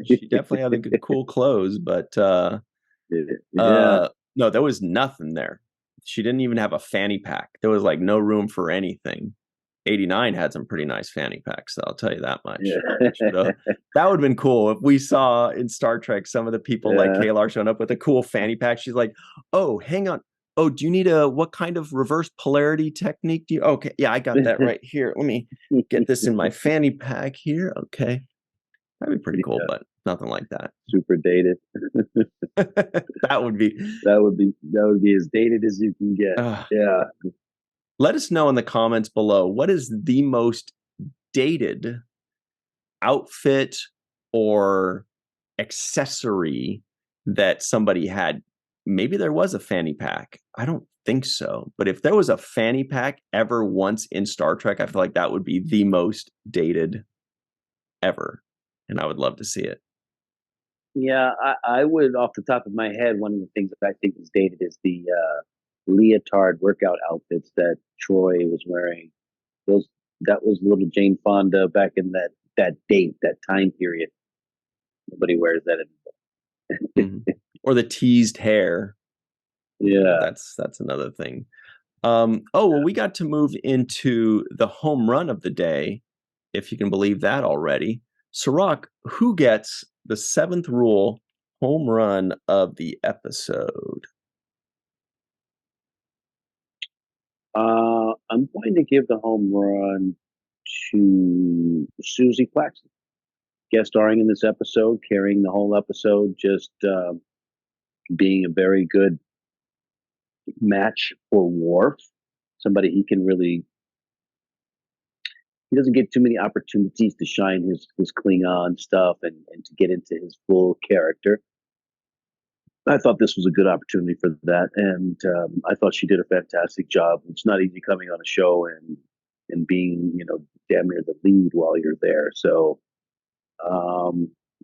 She definitely had the good, cool clothes, but yeah, no, there was nothing there. She didn't even have a fanny pack. There was like no room for anything. 89 had some pretty nice fanny packs, so I'll tell you that much. yeah, That would have been cool if we saw in Star Trek some of the people like yeah. Kalar showing up with a cool fanny pack. She's like, "Oh, hang on. Oh, do you need what kind of reverse polarity technique do you? Okay, yeah, I got that right here. Let me get this in my fanny pack here. Okay, that'd be pretty cool, Yeah, but nothing like that. super dated. That would be. That would be as dated as you can get. Uh, Yeah. Let us know in the comments below, what is the most dated outfit or accessory that somebody had? Maybe there was a fanny pack. I don't think so. But if there was a fanny pack ever once in Star Trek, I feel like that would be the most dated ever. And I would love to see it. Yeah, I would, off the top of my head, one of the things that I think is dated is the leotard workout outfits that Troy was wearing. Those That was little Jane Fonda back in that date, that time period. Nobody wears that anymore. Mhm. Or the teased hair. Yeah. That's another thing. Oh, well, we got to move into the home run of the day, if you can believe that already. Cirroc, who gets the seventh rule home run of the episode? I'm going to give the home run to Susie Plaxton, guest starring in this episode, carrying the whole episode, just being a very good match for Worf. Somebody he doesn't get too many opportunities to shine his Klingon stuff and to get into his full character. I thought this was a good opportunity for that, and I thought she did a fantastic job. It's not easy coming on a show and being damn near the lead while you're there. So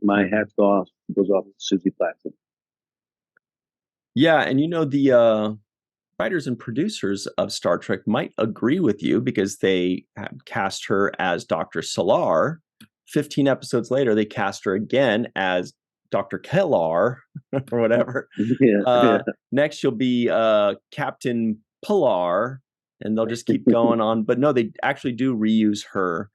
my hats goes off to Susie Plaxton. Yeah, and the writers and producers of Star Trek might agree with you because they had cast her as Dr. Solar. 15 episodes later, they cast her again as Dr. Kellar or whatever. Yeah, yeah. Next, she'll be Captain Pilar, and they'll just keep going on. But no, they actually do reuse her,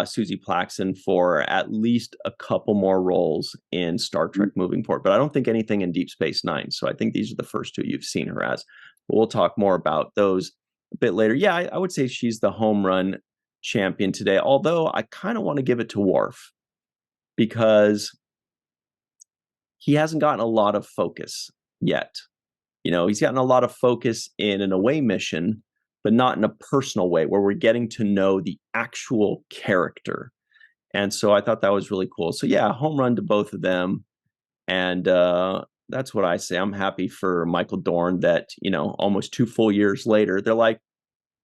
Susie Plaxton, for at least a couple more roles in Star Trek Moving Forward. But I don't think anything in Deep Space Nine. So I think these are the first two you've seen her as. But we'll talk more about those a bit later. Yeah, I would say she's the home run champion today, although I kind of want to give it to Worf because he hasn't gotten a lot of focus yet. He's gotten a lot of focus in an away mission, but not in a personal way where we're getting to know the actual character. And so I thought that was really cool. So yeah, home run to both of them. And That's what I say. I'm happy for Michael Dorn that, almost 2 full years later, they're like,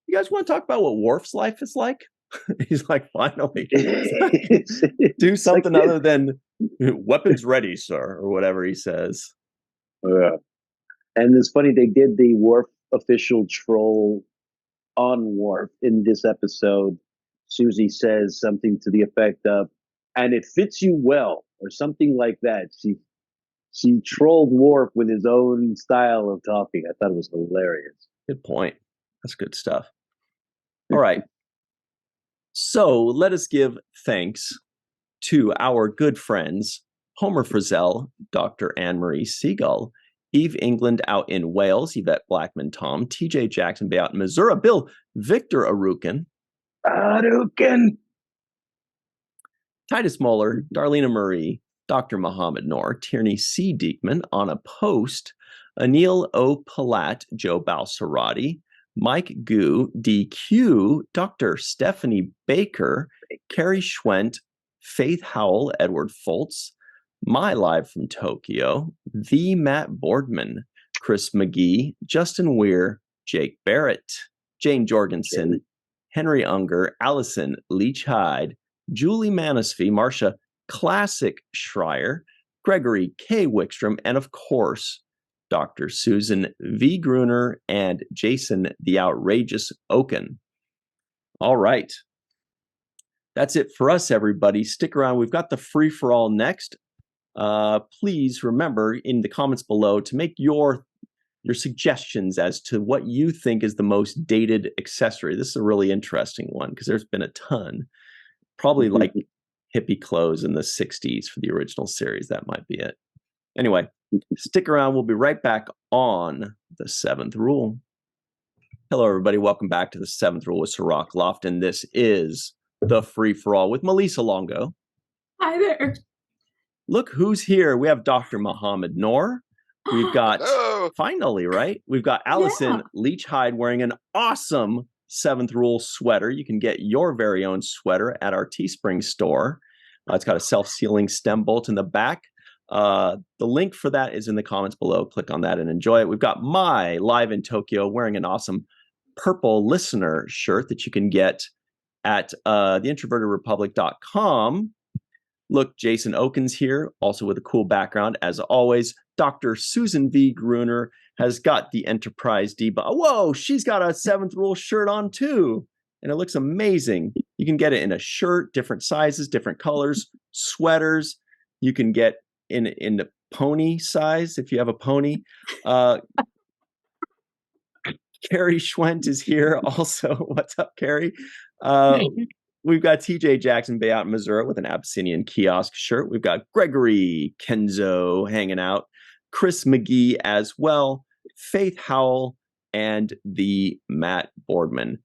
you guys want to talk about what Worf's life is like? He's like, finally, do something other than weapons ready, sir, or whatever he says. And it's funny, they did the Worf official troll on Worf in this episode. Susie says something to the effect of, and it fits you well, or something like that. She trolled Worf with his own style of talking. I thought it was hilarious. Good point. That's good stuff. All right. So let us give thanks to our good friends, Homer Frizzell, Dr. Anne-Marie Siegel, Eve England out in Wales, Yvette Blackman Tom, TJ Jackson Bay out in Missouri, Bill Victor Arukin, Titus Muller, Darlena Marie, Dr. Muhammad Noor, Tierney C. Diekman, Anna Post, Anil O. Palat, Joe Balsarati, Mike Gu, DQ, Dr. Stephanie Baker, Carrie Schwent, Faith Howell, Edward Foltz, My Live from Tokyo, The Matt Boardman, Chris McGee, Justin Weir, Jake Barrett, Jane Jorgensen, Henry Unger, Allison Leach Hyde, Julie Manisfee, Marcia Classic Schreier, Gregory K. Wickstrom, and of course, Dr. Susan V. Gruner and Jason the Outrageous Oken. All right. That's it for us, everybody. Stick around. We've got the free-for-all next. Please remember in the comments below to make your suggestions as to what you think is the most dated accessory. This is a really interesting one because there's been a ton. Probably like hippie clothes in the 60s for the original series. That might be it. Anyway, stick around. We'll be right back on The Seventh Rule. Hello, everybody. Welcome back to The Seventh Rule with Cirroc Lofton. This is The Free-for-All with Melissa Longo. Hi there. Look who's here. We have Dr. Muhammad Noor. We've got, finally, right? We've got Allison Leach Hyde wearing an awesome Seventh Rule sweater. You can get your very own sweater at our Teespring store. It's got a self-sealing stem bolt in the back. The link for that is in the comments below. Click on that and enjoy it. We've got Mai live in Tokyo wearing an awesome purple listener shirt that you can get at theintrovertedrepublic.com. Look, Jason Oken's here, also with a cool background. As always, Dr. Susan V. Gruner has got the Enterprise D. Whoa, she's got a Seventh Rule shirt on too. And it looks amazing. You can get it in a shirt, different sizes, different colors, sweaters. You can get in the pony size if you have a pony. Carrie Schwent is here also. What's up, Carrie? We've got TJ Jackson Bay out in Missouri with an Abyssinian kiosk shirt. We've got Gregory Kenzo hanging out, Chris McGee as well, Faith Howell, and the Matt Boardman.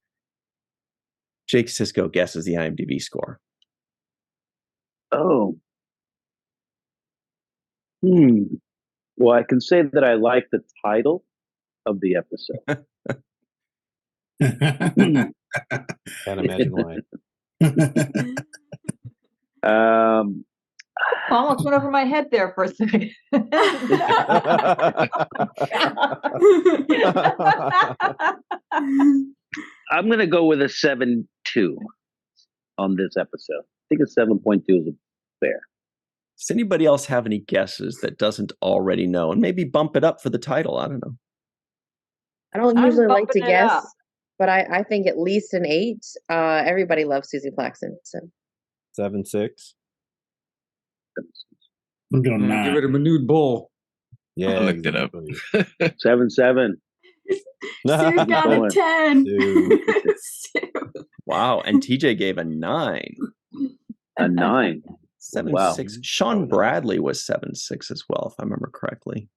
Jake Sisko guesses the IMDb score. Oh. Well, I can say that I like the title of the episode. Can't imagine why. Almost went over my head there for a second. I'm going to go with a 7.2 on this episode. I think a 7.2 is fair. Does anybody else have any guesses that doesn't already know? And maybe bump it up for the title. I don't know. I don't usually like to guess, up. but I think at least an 8. Everybody loves Susie Plaxton. So 7.6. I'm going 9. Give it a nude bull. Yeah, I looked it up. 7.7. Sue got a 10. Wow. And TJ gave a 9. A 9. 7.6. Wow. Sean Bradley was 7.6 as well, if I remember correctly.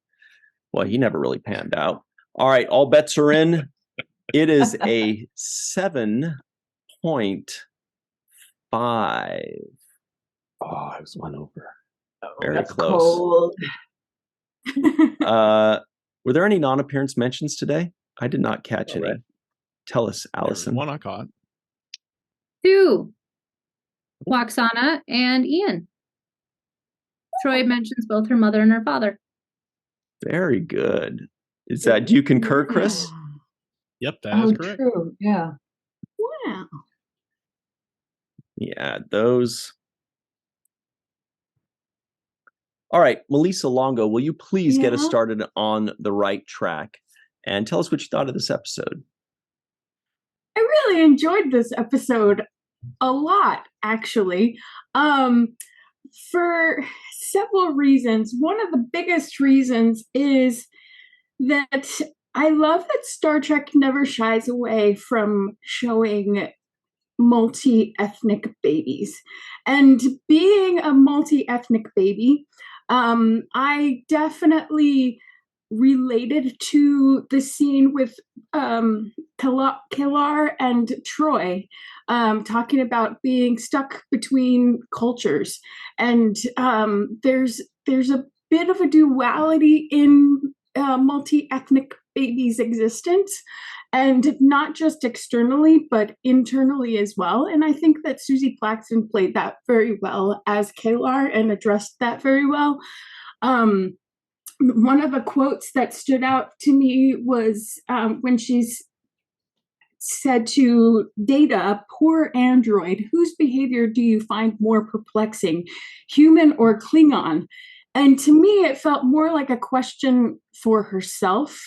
Well, he never really panned out. All right, all bets are in. It is a 7.5. Oh, I was one over. Very close. Were there any non-appearance mentions today? I did not catch any. Right. Tell us, Allison. One I caught. 2. Waxana and Ian. Troy mentions both her mother and her father. Very good. Do you concur, Chris? Yep, that is correct. True. Yeah. Wow. Yeah, those. All right, Melissa Longo, will you please get us started on the right track and tell us what you thought of this episode? I really enjoyed this episode a lot, actually, for several reasons. One of the biggest reasons is that I love that Star Trek never shies away from showing multi-ethnic babies. And being a multi-ethnic baby, I definitely related to the scene with Kilar and Troy, talking about being stuck between cultures. And there's a bit of a duality in multi-ethnic babies' existence, and not just externally, but internally as well. And I think that Susie Plaxton played that very well as Kalar and addressed that very well. One of the quotes that stood out to me was when she's said to Data, poor android, whose behavior do you find more perplexing, human or Klingon? And to me, it felt more like a question for herself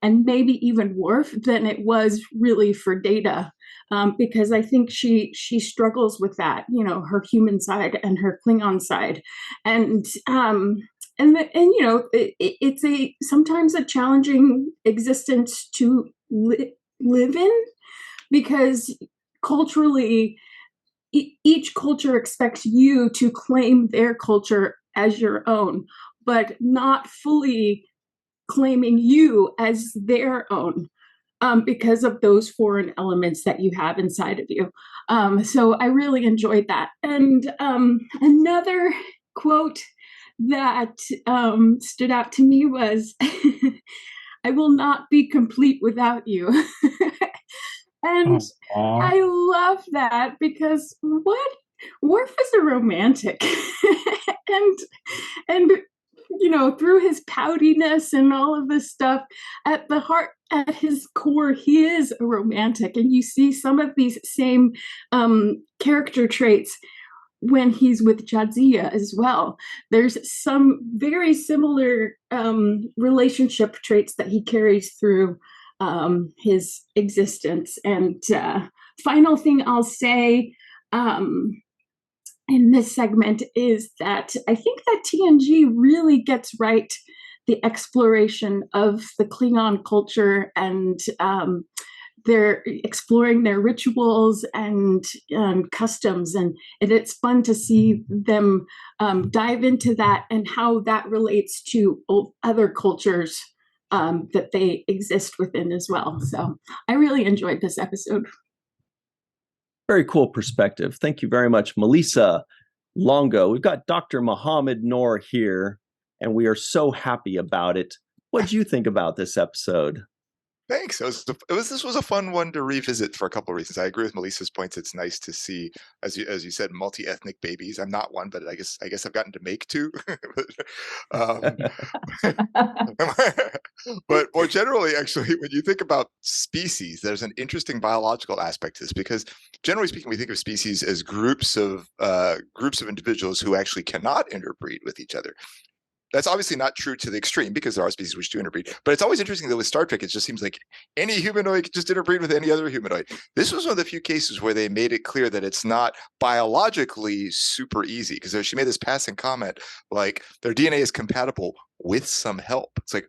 and maybe even Worf than it was really for Data, because I think she struggles with that, her human side and her Klingon side, and it's sometimes a challenging existence to live in, because culturally, each culture expects you to claim their culture as your own, but not fully claiming you as their own, because of those foreign elements that you have inside of you. So I really enjoyed that. And another quote that stood out to me was, I will not be complete without you. And I love that, because Worf is a romantic. and through his poutiness and all of this stuff, at the heart, at his core, he is a romantic. And you see some of these same character traits when he's with Jadzia as well. There's some very similar relationship traits that he carries through his existence. And final thing I'll say in this segment is that I think that TNG really gets right the exploration of the Klingon culture, and they're exploring their rituals and customs, and it's fun to see them dive into that and how that relates to other cultures that they exist within as well. So I really enjoyed this episode. Very cool perspective. Thank you very much, Melissa Longo. We've got Dr. Mohammed Noor here, and we are so happy about it. What did you think about this episode? Thanks. This was a fun one to revisit for a couple of reasons. I agree with Melissa's points. It's nice to see, as you said, multi-ethnic babies. I'm not one, but I guess I've gotten to make two. But more generally, actually, when you think about species, there's an interesting biological aspect to this, because generally speaking, we think of species as groups of individuals who actually cannot interbreed with each other. That's obviously not true to the extreme, because there are species which do interbreed. But it's always interesting that with Star Trek, it just seems like any humanoid could just interbreed with any other humanoid. This was one of the few cases where they made it clear that it's not biologically super easy, because she made this passing comment like their DNA is compatible with some help. It's like,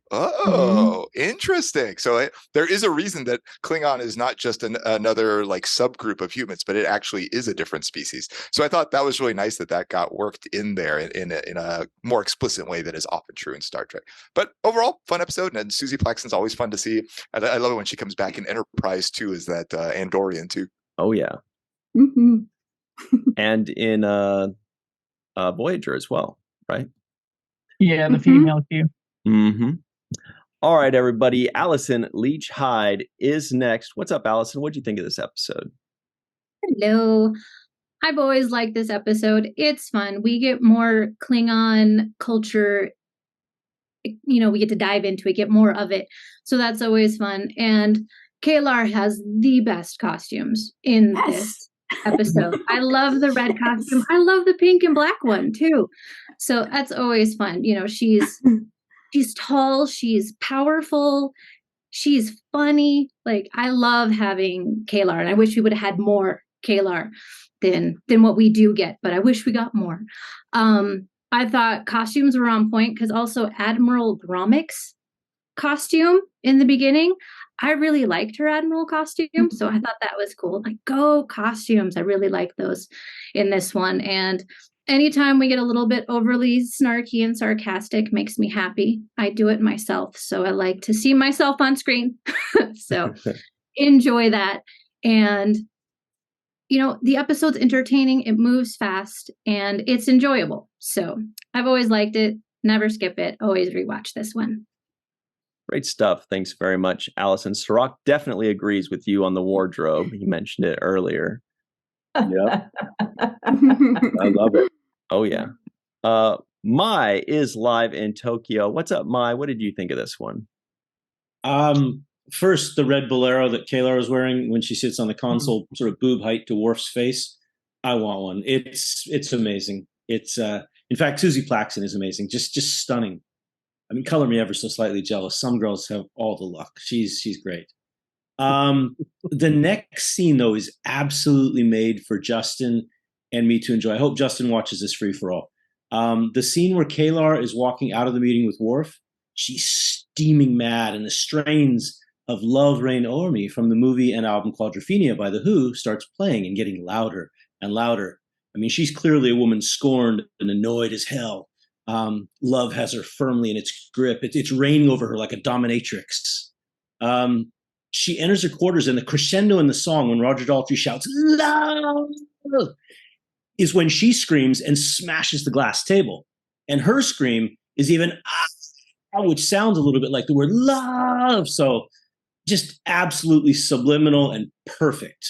interesting. So there is a reason that Klingon is not just another like subgroup of humans, but it actually is a different species. So I thought that was really nice that got worked in there in a more explicit way that is often true in Star Trek. But overall, fun episode, and Susie Plaxton's always fun to see. I love it when she comes back in Enterprise too, as that Andorian too. Oh yeah. And in Voyager as well, right? Yeah, the female Q. All right, everybody. Allison Leach Hyde is next. What's up, Allison? What do you think of this episode? Hello. I've always liked this episode. It's fun. We get more Klingon culture we get to dive into it, get more of it. So that's always fun. And Kalar has the best costumes in this episode. I love the red costume. I love the pink and black one too. So that's always fun. She's tall, she's powerful, she's funny. Like, I love having Kalar, and I wish we would have had more Kalar than what we do get, but I wish we got more. I thought costumes were on point, because also Admiral Gromik's costume in the beginning, I really liked her Admiral costume, so I thought that was cool. Like, go costumes. I really like those in this one. And anytime we get a little bit overly snarky and sarcastic, makes me happy. I do it myself, so I like to see myself on screen. So enjoy that. And the episode's entertaining, it moves fast, and it's enjoyable. So I've always liked it. Never skip it. Always rewatch this one. Great stuff. Thanks very much, Allison. Cirroc definitely agrees with you on the wardrobe. You mentioned it earlier. Yeah. I love it. Oh, yeah. Mai is live in Tokyo. What's up, Mai? What did you think of this one? First, the red bolero that Kalar is wearing when she sits on the console, sort of boob height to Worf's face. I want one. It's amazing. It's in fact, Susie Plaxton is amazing. Just stunning. I mean, color me ever so slightly jealous. Some girls have all the luck. She's great. The next scene, though, is absolutely made for Justin and me to enjoy. I hope Justin watches this free for all. The scene where Kalar is walking out of the meeting with Worf, she's steaming mad, and the strains of Love Reign O'er Me from the movie and album Quadrophenia by The Who starts playing and getting louder and louder. I mean, she's clearly a woman scorned and annoyed as hell. Love has her firmly in its grip. It's reigning over her like a dominatrix. She enters her quarters, and the crescendo in the song, when Roger Daltrey shouts, "Love!" is when she screams and smashes the glass table. And her scream is even, which sounds a little bit like the word love. So just absolutely subliminal and perfect.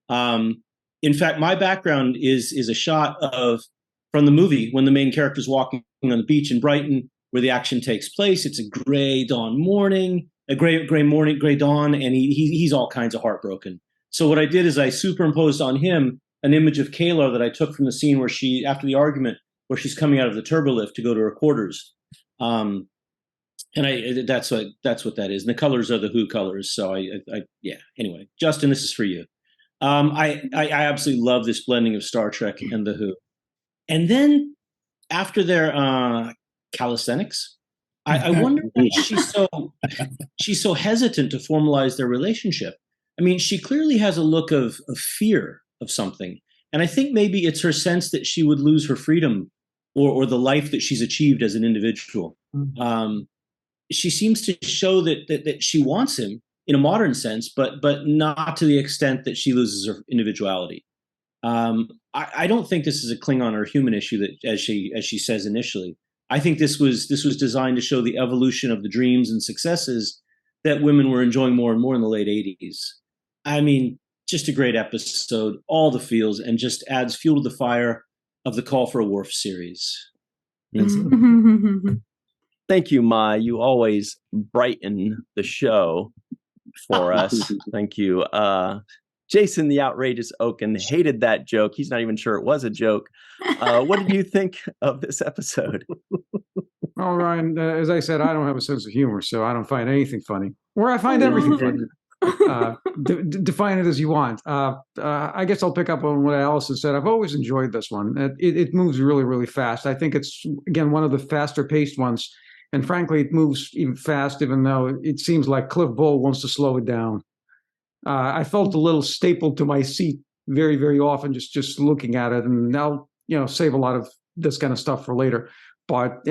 In fact, my background is a shot from the movie when the main character is walking on the beach in Brighton where the action takes place. It's a gray dawn morning, a gray dawn, and he's all kinds of heartbroken. So what I did is I superimposed on him an image of Kalar that I took from the scene where after the argument, where she's coming out of the turbolift to go to her quarters. And that's what that is. And the colors are the Who colors. So yeah. Anyway, Justin, this is for you. I absolutely love this blending of Star Trek and the Who. And then after their calisthenics, I wonder why she's so hesitant to formalize their relationship. I mean, she clearly has a look of fear of something. And I think maybe it's her sense that she would lose her freedom or the life that she's achieved as an individual. She seems to show that she wants him in a modern sense, but not to the extent that she loses her individuality. I don't think this is a Klingon or human issue that, as she says initially. I think this was designed to show the evolution of the dreams and successes that women were enjoying more and more in the late 80s. I mean, just a great episode, all the feels, and just adds fuel to the fire of the Call for a Worf series. Thank you, Mai. You always brighten the show for us. Thank you. Jason, the Outrageous Oaken, hated that joke. He's not even sure it was a joke. What did you think of this episode? Well, Ryan, as I said, I don't have a sense of humor, so I don't find anything funny. Or I find everything funny. Define it as you want. I guess I'll pick up on what Allison said. I've always enjoyed this one. It moves really, really fast. I think it's, again, one of the faster paced ones. And frankly, it moves even fast, even though it seems like Cliff Bull wants to slow it down. I felt a little stapled to my seat very, very often, just looking at it. And I'll, save a lot of this kind of stuff for later. But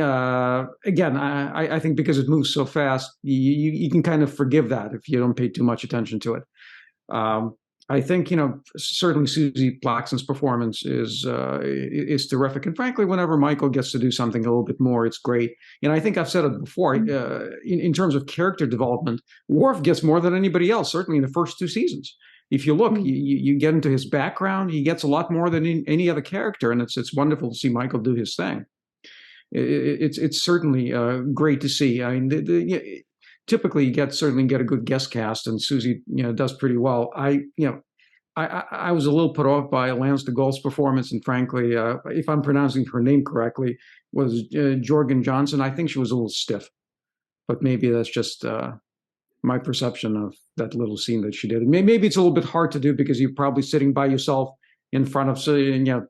again, I think because it moves so fast, you can kind of forgive that if you don't pay too much attention to it. I think, certainly Susie Plaxton's performance is terrific. And frankly, whenever Michael gets to do something a little bit more, it's great. And I think I've said it before, in terms of character development, Worf gets more than anybody else, certainly in the first 2 seasons. If you look, you get into his background, he gets a lot more than any other character. And it's wonderful to see Michael do his thing. it's certainly great to see. I mean, typically you certainly get a good guest cast, and Susie does pretty well. I was a little put off by Lance de Gaul's performance, and frankly, if I'm pronouncing her name correctly, was Jorgen Johnson. I think she was a little stiff, but maybe that's just my perception of that little scene that she did. Maybe it's a little bit hard to do because you're probably sitting by yourself in front of,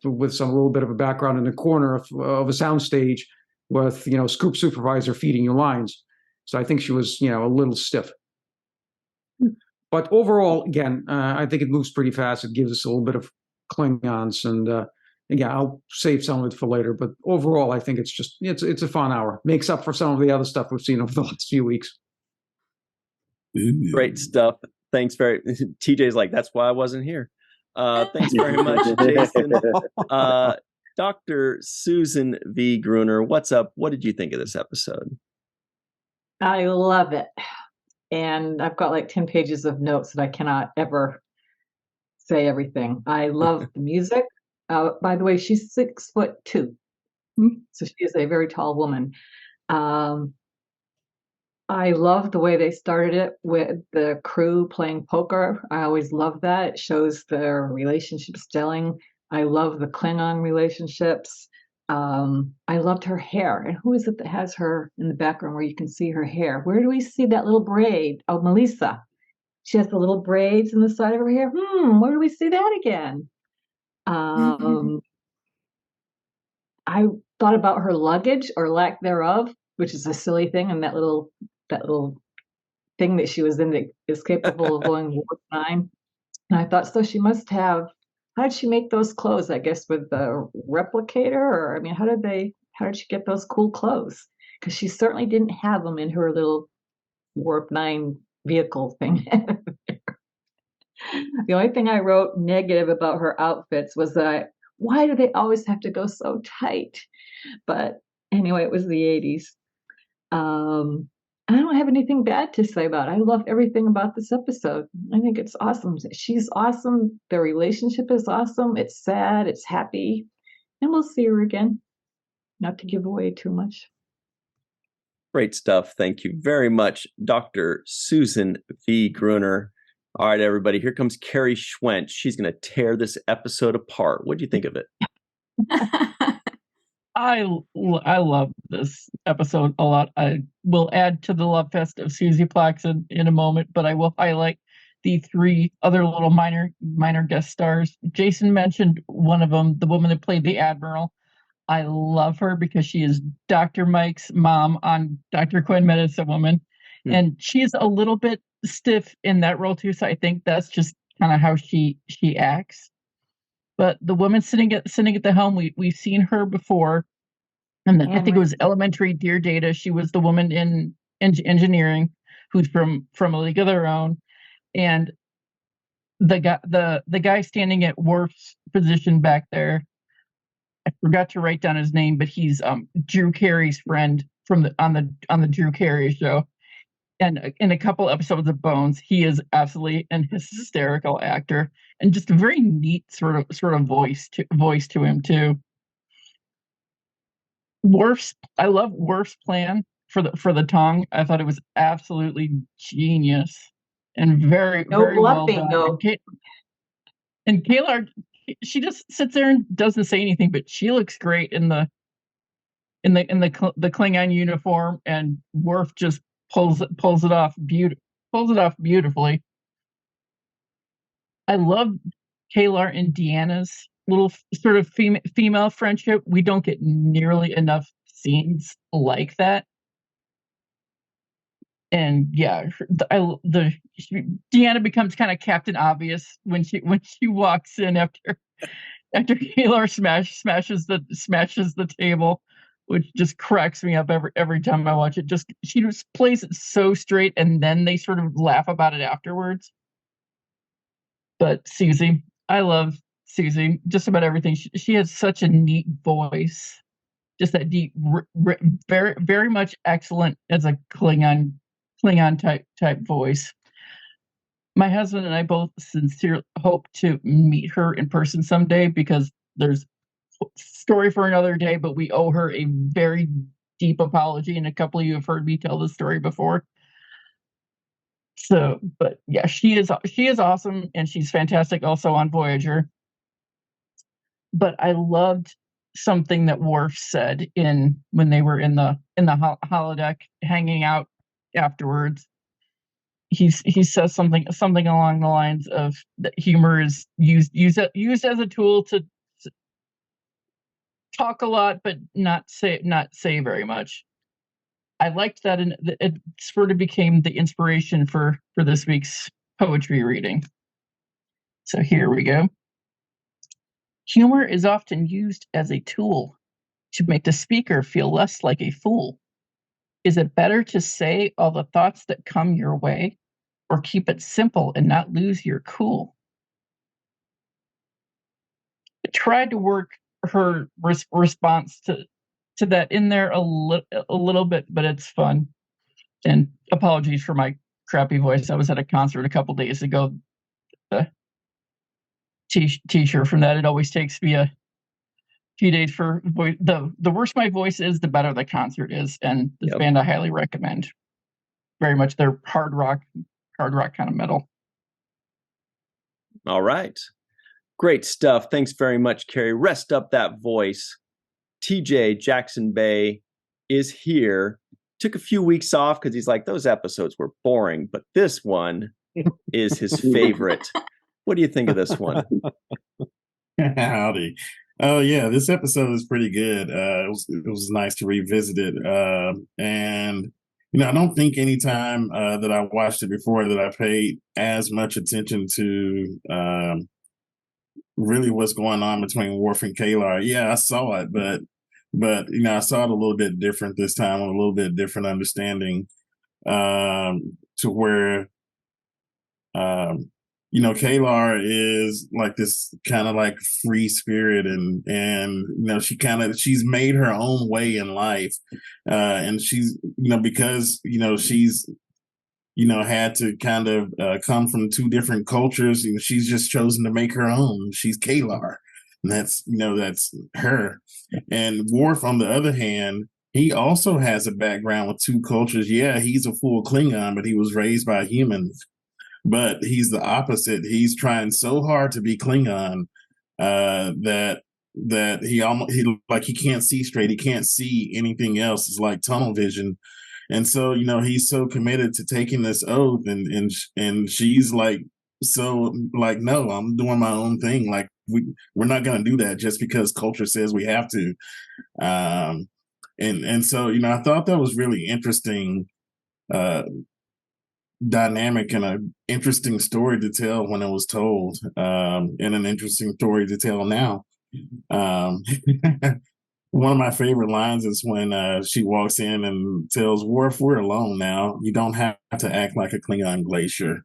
with some little bit of a background in the corner of a soundstage with, scoop supervisor feeding you lines. So I think she was, a little stiff. But overall, again, I think it moves pretty fast. It gives us a little bit of Klingons, and again, I'll save some of it for later. But overall, I think it's a fun hour. Makes up for some of the other stuff we've seen over the last few weeks. Great stuff. Thanks TJ's like, that's why I wasn't here. Thanks very much, Jason. Dr. Susan V. Gruner, what's up? What did you think of this episode? I love it. And I've got like 10 pages of notes that I cannot ever say everything. I love the music. By the way, she's 6'2". So she is a very tall woman. I love the way they started it with the crew playing poker. I always love that. It shows their relationships gelling. I love the Klingon relationships. I loved her hair. And who is it that has her in the background where you can see her hair? Where do we see that little braid? Oh, Melissa. She has the little braids in the side of her hair. Where do we see that again? I thought about her luggage or lack thereof, which is a silly thing, and that little thing that she was in that is capable of going warp 9. And I thought, so she must have. How did she make those clothes? I guess with the replicator, or I mean, how did she get those cool clothes? Because she certainly didn't have them in her little warp 9 vehicle thing. The only thing I wrote negative about her outfits was that why do they always have to go so tight? But anyway, it was the 80s. I don't have anything bad to say about it. I love everything about this episode. I think it's awesome. She's awesome. Their relationship is awesome. It's sad. It's happy. And we'll see her again. Not to give away too much. Great stuff. Thank you very much, Dr. Susan V. Gruner. All right, everybody. Here comes Carrie Schwentz. She's going to tear this episode apart. What do you think of it? I love this episode a lot. I will add to the love fest of Susie Plaxton in a moment, but I will highlight the 3 other little minor guest stars. Jason mentioned one of them, the woman that played the Admiral. I love her because she is Dr. Mike's mom on Dr. Quinn Medicine Woman, and she's a little bit stiff in that role too. So I think that's just kind of how she acts. But the woman sitting at the helm, we've seen her before, and I think it was Elementary Dear Data. She was the woman in engineering who's from A League of Their Own, and the guy standing at Worf's position back there. I forgot to write down his name, but he's Drew Carey's friend on the Drew Carey show. And in a couple episodes of Bones, he is absolutely an hysterical actor, and just a very neat sort of voice to him too. I love Worf's plan for the tongue. I thought it was absolutely genius and very well done. No. And Kayla, she just sits there and doesn't say anything, but she looks great in the Klingon uniform, and Worf just pulls it off beautifully. I love Kayla and Deanna's little sort of female friendship. We don't get nearly enough scenes like that. And yeah, Deanna becomes kind of Captain Obvious when she walks in after Kayla smashes the table, which just cracks me up every time I watch it. She just plays it so straight, and then they sort of laugh about it afterwards. But Susie, I love Susie. Just about everything. She has such a neat voice. Just that deep, very very much excellent as a Klingon type voice. My husband and I both sincerely hope to meet her in person someday, because there's story for another day, but we owe her a very deep apology, and a couple of you have heard me tell the story before. So, but yeah, she is awesome, and she's fantastic also on Voyager. But I loved something that Worf said when they were in the holodeck hanging out afterwards. He says something along the lines of that humor is used as a tool to talk a lot, but not say very much. I liked that, and it sort of became the inspiration for this week's poetry reading. So here we go. Humor is often used as a tool to make the speaker feel less like a fool. Is it better to say all the thoughts that come your way, or keep it simple and not lose your cool? I tried to work her response to that in there a little bit, but it's fun. And apologies for my crappy voice. I was at a concert a couple days ago. T-shirt from that. It always takes me a few days for the worse my voice is, the better the concert is. And this band I highly recommend. Very much. They're hard rock kind of metal. All right. Great stuff. Thanks very much, Carrie. Rest up that voice. TJ Jackson Bay is here. Took a few weeks off because he's like, those episodes were boring, but this one is his favorite. What do you think of this one? Howdy. Oh yeah, this episode is pretty good. It was nice to revisit it. And I don't think any time that I watched it before that I paid as much attention to really what's going on between Worf and Kalar. Yeah, I saw it, but I saw it a little bit different this time, with a little bit different understanding, to where Kalar is like this kind of like free spirit, and she's made her own way in life, and she's because she's had to kind of come from two different cultures. She's just chosen to make her own. She's Kalar, and that's her. And Worf, on the other hand, he also has a background with two cultures. Yeah, he's a full Klingon, but he was raised by humans. But he's the opposite. He's trying so hard to be Klingon that he can't see straight. He can't see anything else. It's like tunnel vision. And so, he's so committed to taking this oath, and she's like, so like, no, I'm doing my own thing. Like we're not going to do that just because culture says we have to. And so, I thought that was really interesting, dynamic, and an interesting story to tell when it was told, and an interesting story to tell now. One of my favorite lines is when she walks in and tells Worf, "We're alone now. You don't have to act like a Klingon glacier."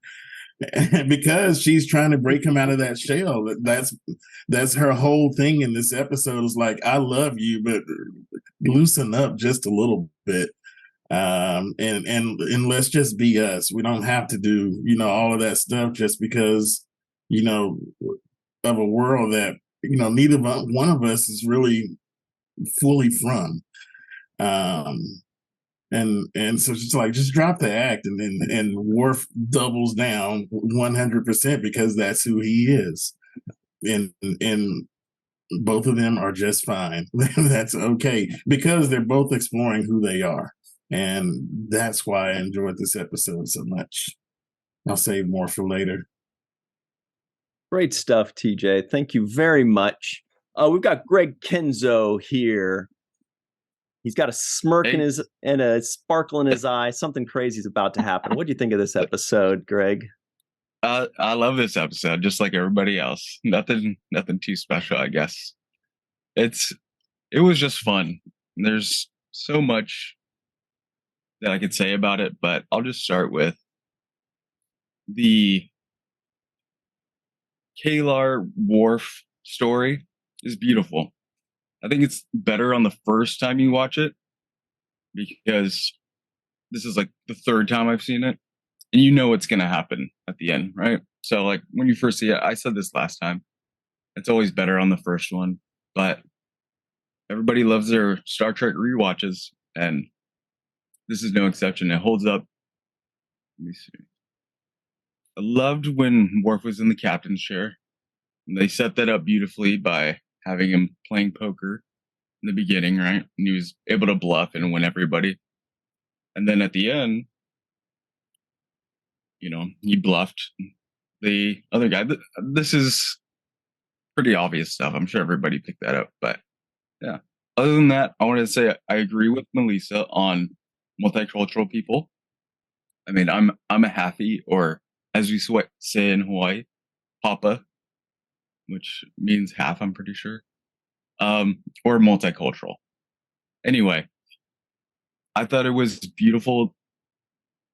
Because she's trying to break him out of that shell. That's her whole thing in this episode, is like, I love you, but loosen up just a little bit. And let's just be us. We don't have to do, all of that stuff just because, of a world that, neither one of us is really fully from. And so it's like, just drop the act, and Worf doubles down 100% because that's who he is. And both of them are just fine. That's okay, because they're both exploring who they are. And that's why I enjoyed this episode so much. I'll save more for later. Great stuff, TJ. Thank you very much. We've got Greg Kenzo here. He's got a smirk in his and a sparkle in his eye. Something crazy is about to happen. What do you think of this episode, Greg? I love this episode, just like everybody else. Nothing too special, I guess. It was just fun. There's so much that I could say about it, but I'll just start with the Kalar Worf story is beautiful. I think it's better on the first time you watch it, because this is like the third time I've seen it, and you know what's going to happen at the end, right? So like when you first see it, I said this last time, it's always better on the first one, but everybody loves their Star Trek rewatches, and this is no exception. It holds up. Let me see. I loved when Worf was in the captain's chair. And they set that up beautifully by having him playing poker in the beginning, right? And he was able to bluff and win everybody. And then at the end, he bluffed the other guy. This is pretty obvious stuff. I'm sure everybody picked that up. But yeah. Other than that, I wanted to say I agree with Melissa on multicultural people. I mean, I'm a Hathi, or as we say in Hawaii, Papa, which means half, I'm pretty sure, or multicultural. Anyway, I thought it was beautiful.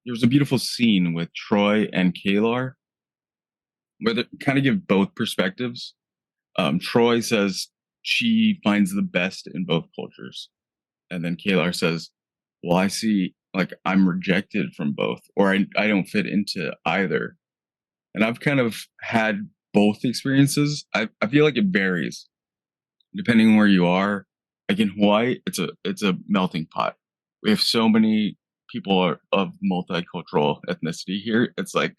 There was a beautiful scene with Troy and Kalar, where they kind of give both perspectives. Troy says she finds the best in both cultures. And then Kalar says, well, I see, like, I'm rejected from both, or I don't fit into either. And I've kind of had both experiences. I feel like it varies depending on where you are. Like in Hawaii, it's a melting pot. We have so many people of multicultural ethnicity here. It's like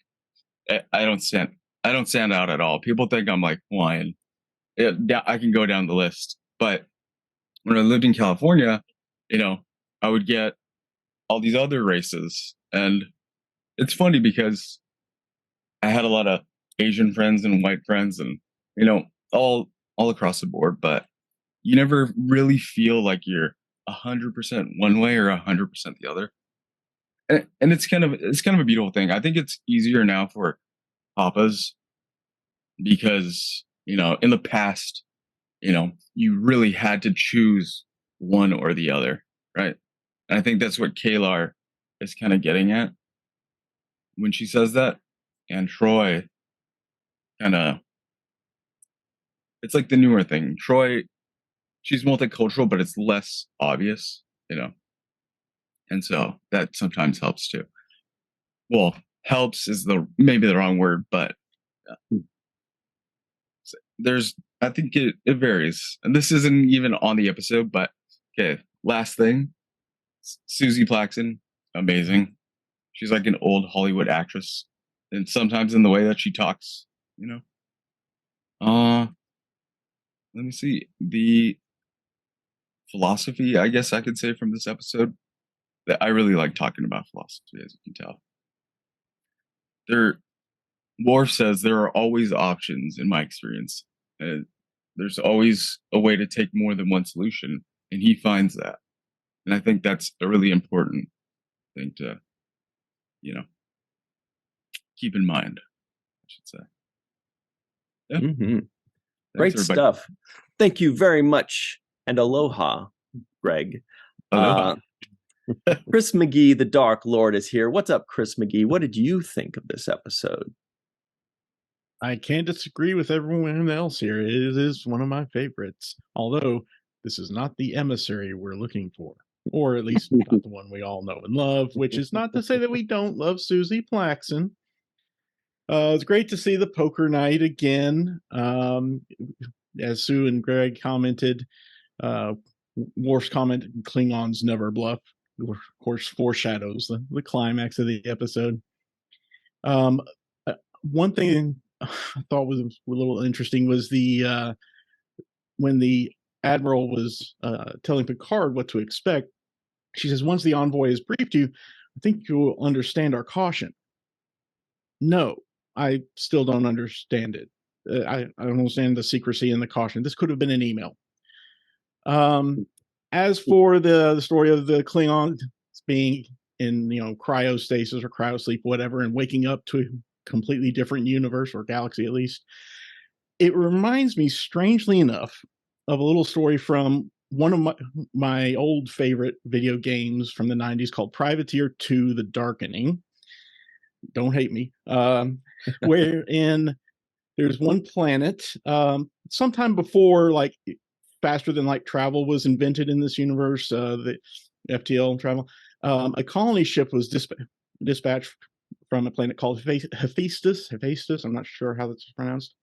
I don't stand out at all. People think I'm like Hawaiian. I can go down the list. But when I lived in California, I would get all these other races, and it's funny because I had a lot of Asian friends and white friends, and all across the board, but you never really feel like you're 100% one way or 100% the other. And it's kind of a beautiful thing. I think it's easier now for papas because in the past, you really had to choose one or the other, right? And I think that's what Kalar is kind of getting at when she says that. And Troy it's like the newer thing. Troy, she's multicultural, but it's less obvious, and so that sometimes helps too. Well, helps is maybe the wrong word, but I think it varies. And this isn't even on the episode, but okay, last thing, Susie Plaxton, amazing. She's like an old Hollywood actress, and sometimes in the way that she talks, let me see. The philosophy, I guess I could say, from this episode, that I really like talking about philosophy, as you can tell. Worf says there are always options in my experience. There's always a way to take more than one solution, and he finds that. And I think that's a really important thing to, keep in mind, I should say. Yeah. Mm-hmm. Great stuff. Thank you very much. And aloha, Greg. Aloha. Chris McGee, the Dark Lord, is here. What's up, Chris McGee? What did you think of this episode? I can't disagree with everyone else here. It is one of my favorites. Although this is not the emissary we're looking for, or at least not the one we all know and love, which is not to say that we don't love Susie Plaxton. It's great to see the poker night again. As Sue and Greg commented, Worf's comment, Klingons never bluff, of course, foreshadows the climax of the episode. One thing I thought was a little interesting was when the Admiral was telling Picard what to expect, she says, once the envoy is briefed you, I think you'll understand our caution. No, I still don't understand it. I don't understand the secrecy and the caution. This could have been an email. As for the story of the Klingons being in cryostasis or cryosleep, whatever, and waking up to a completely different universe or galaxy at least, it reminds me, strangely enough, of a little story from one of my old favorite video games from the 90s called Privateer 2: The Darkening. Don't hate me. Wherein there's one planet, sometime before like faster than light travel was invented in this universe, the FTL travel, a colony ship was dispatched from a planet called Hephaestus. I'm not sure how that's pronounced.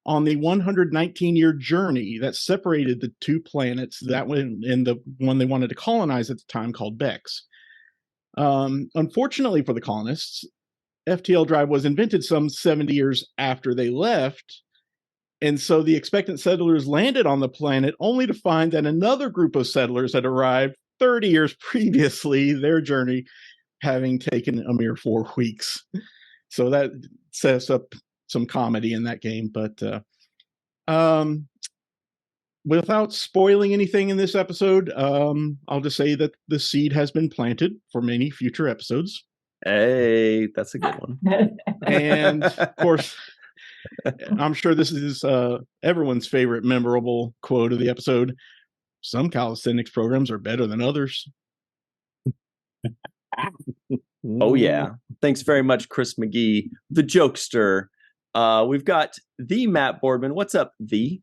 on the 119-year journey that separated the two planets, that one and the one they wanted to colonize at the time, called Bex. Unfortunately for the colonists, FTL drive was invented some 70 years after they left, and so the expectant settlers landed on the planet only to find that another group of settlers had arrived 30 years previously, their journey having taken a mere 4 weeks. So that sets up some comedy in that game. But without spoiling anything in this episode, I'll just say that the seed has been planted for many future episodes. Hey, that's a good one. And of course, I'm sure this is everyone's favorite memorable quote of the episode. Some calisthenics programs are better than others. Oh, yeah. Thanks very much, Chris McGee, the jokester. We've got the Matt Boardman. What's up, the?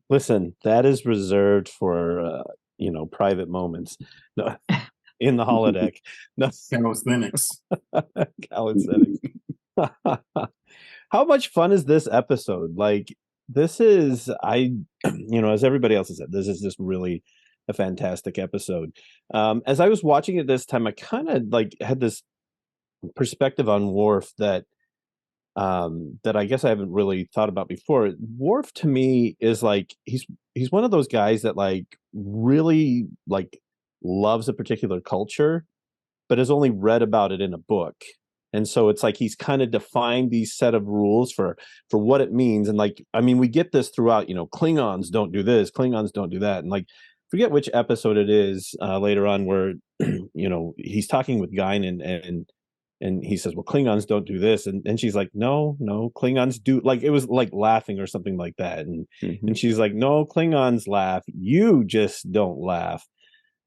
Listen, that is reserved for, private moments. No, in the holodeck. No. Calisthenics. Calisthenics. How much fun is this episode? Like, this is, as everybody else has said, this is just really a fantastic episode. As I was watching it this time, I kind of had this perspective on Worf that I guess I haven't really thought about before. Worf to me is he's one of those guys that really loves a particular culture, but has only read about it in a book. And so it's he's kind of defined these set of rules for what it means. And we get this throughout, Klingons don't do this, Klingons don't do that. And forget which episode it is later on where, he's talking with Guinan and he says, well, Klingons don't do this. And she's like, no, Klingons do. It was laughing or something like that. And and she's like, no, Klingons laugh. You just don't laugh.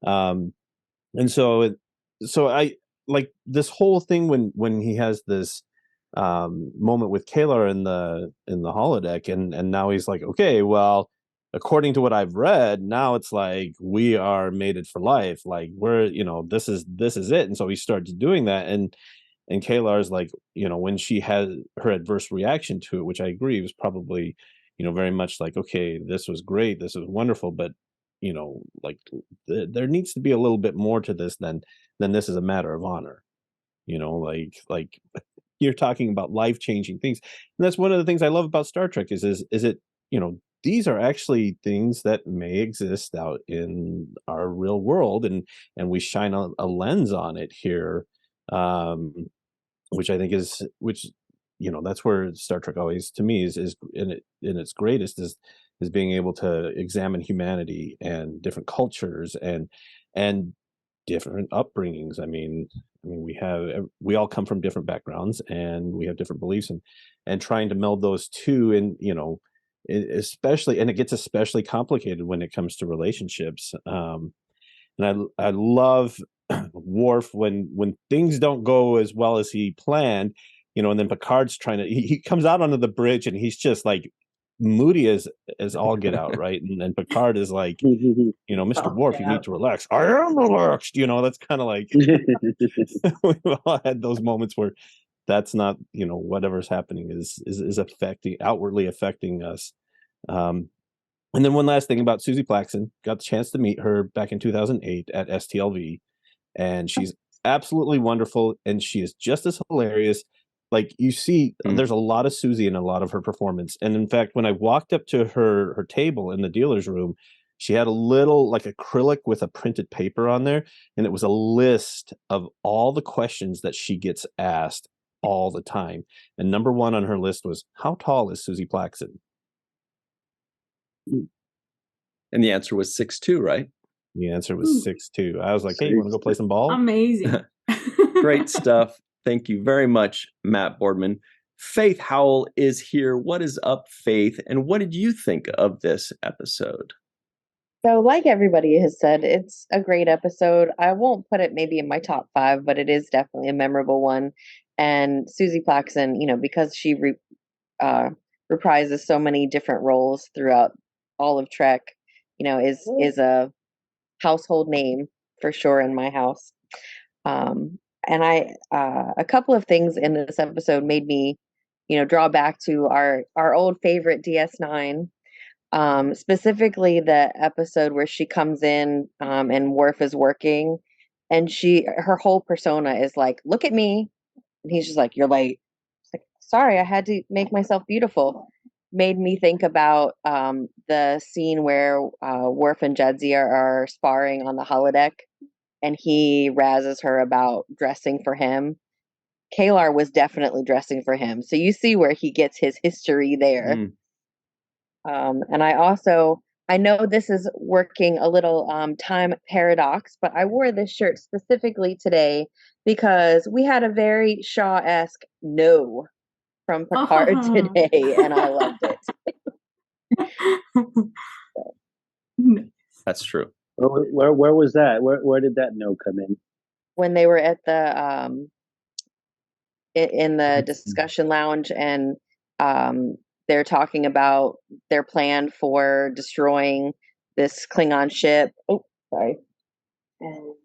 And so I this whole thing when he has this moment with Kalar in the holodeck and now he's like, okay, well, according to what I've read, now it's we are mated for life. We're, this is it. And so he starts doing that. And Kalar's when she had her adverse reaction to it, which I agree was probably, very much okay, this was great. This was wonderful. But, there needs to be a little bit more to this than this is a matter of honor. You're talking about life-changing things. And that's one of the things I love about Star Trek is it, these are actually things that may exist out in our real world, and we shine a lens on it here, which I think is that's where Star Trek always to me is in its greatest is being able to examine humanity and different cultures and different upbringings. I mean we all come from different backgrounds and we have different beliefs and trying to meld those two and especially, and it gets especially complicated when it comes to relationships. And I love Worf when things don't go as well as he planned, and then Picard's he comes out onto the bridge and he's just moody as all get out, right? And then Picard is Mr. Worf, you need to relax. I am relaxed. That's kind of we've all had those moments where that's not, whatever's happening is outwardly affecting us. And then one last thing about Susie Plaxton, got the chance to meet her back in 2008 at STLV, and she's absolutely wonderful, and she is just as hilarious. You see, there's a lot of Susie in a lot of her performance. And in fact, when I walked up to her table in the dealer's room, she had a little acrylic with a printed paper on there, and it was a list of all the questions that she gets asked all the time. And number one on her list was, how tall is Susie Plaxton? And the answer was 6'2", right? The answer was 6'2". I was like, hey, you want to go play some ball? Amazing. Great stuff. Thank you very much, Matt Boardman. Faith Howell is here. What is up, Faith? And what did you think of this episode? So like everybody has said, it's a great episode. I won't put it maybe in my top 5, but it is definitely a memorable one. And Susie Plaxton, because she reprises so many different roles throughout all of Trek, is a household name for sure in my house. And a couple of things in this episode made me draw back to our old favorite DS9. Specifically the episode where she comes in and Worf is working, and her whole persona is like, look at me, and he's just like, you're late. It's like, sorry, I had to make myself beautiful. Made me think about the scene where Worf and Jadzia are sparring on the holodeck, and he razzes her about dressing for him. Kalar was definitely dressing for him, so you see where he gets his history there. And I know this is working a little time paradox, but I wore this shirt specifically today because we had a very Shaw-esque no from Picard today, and I loved it. That's true. Where was that? Where did that no come in? When they were at the in the discussion lounge, and they're talking about their plan for destroying this Klingon ship. Oh, sorry. And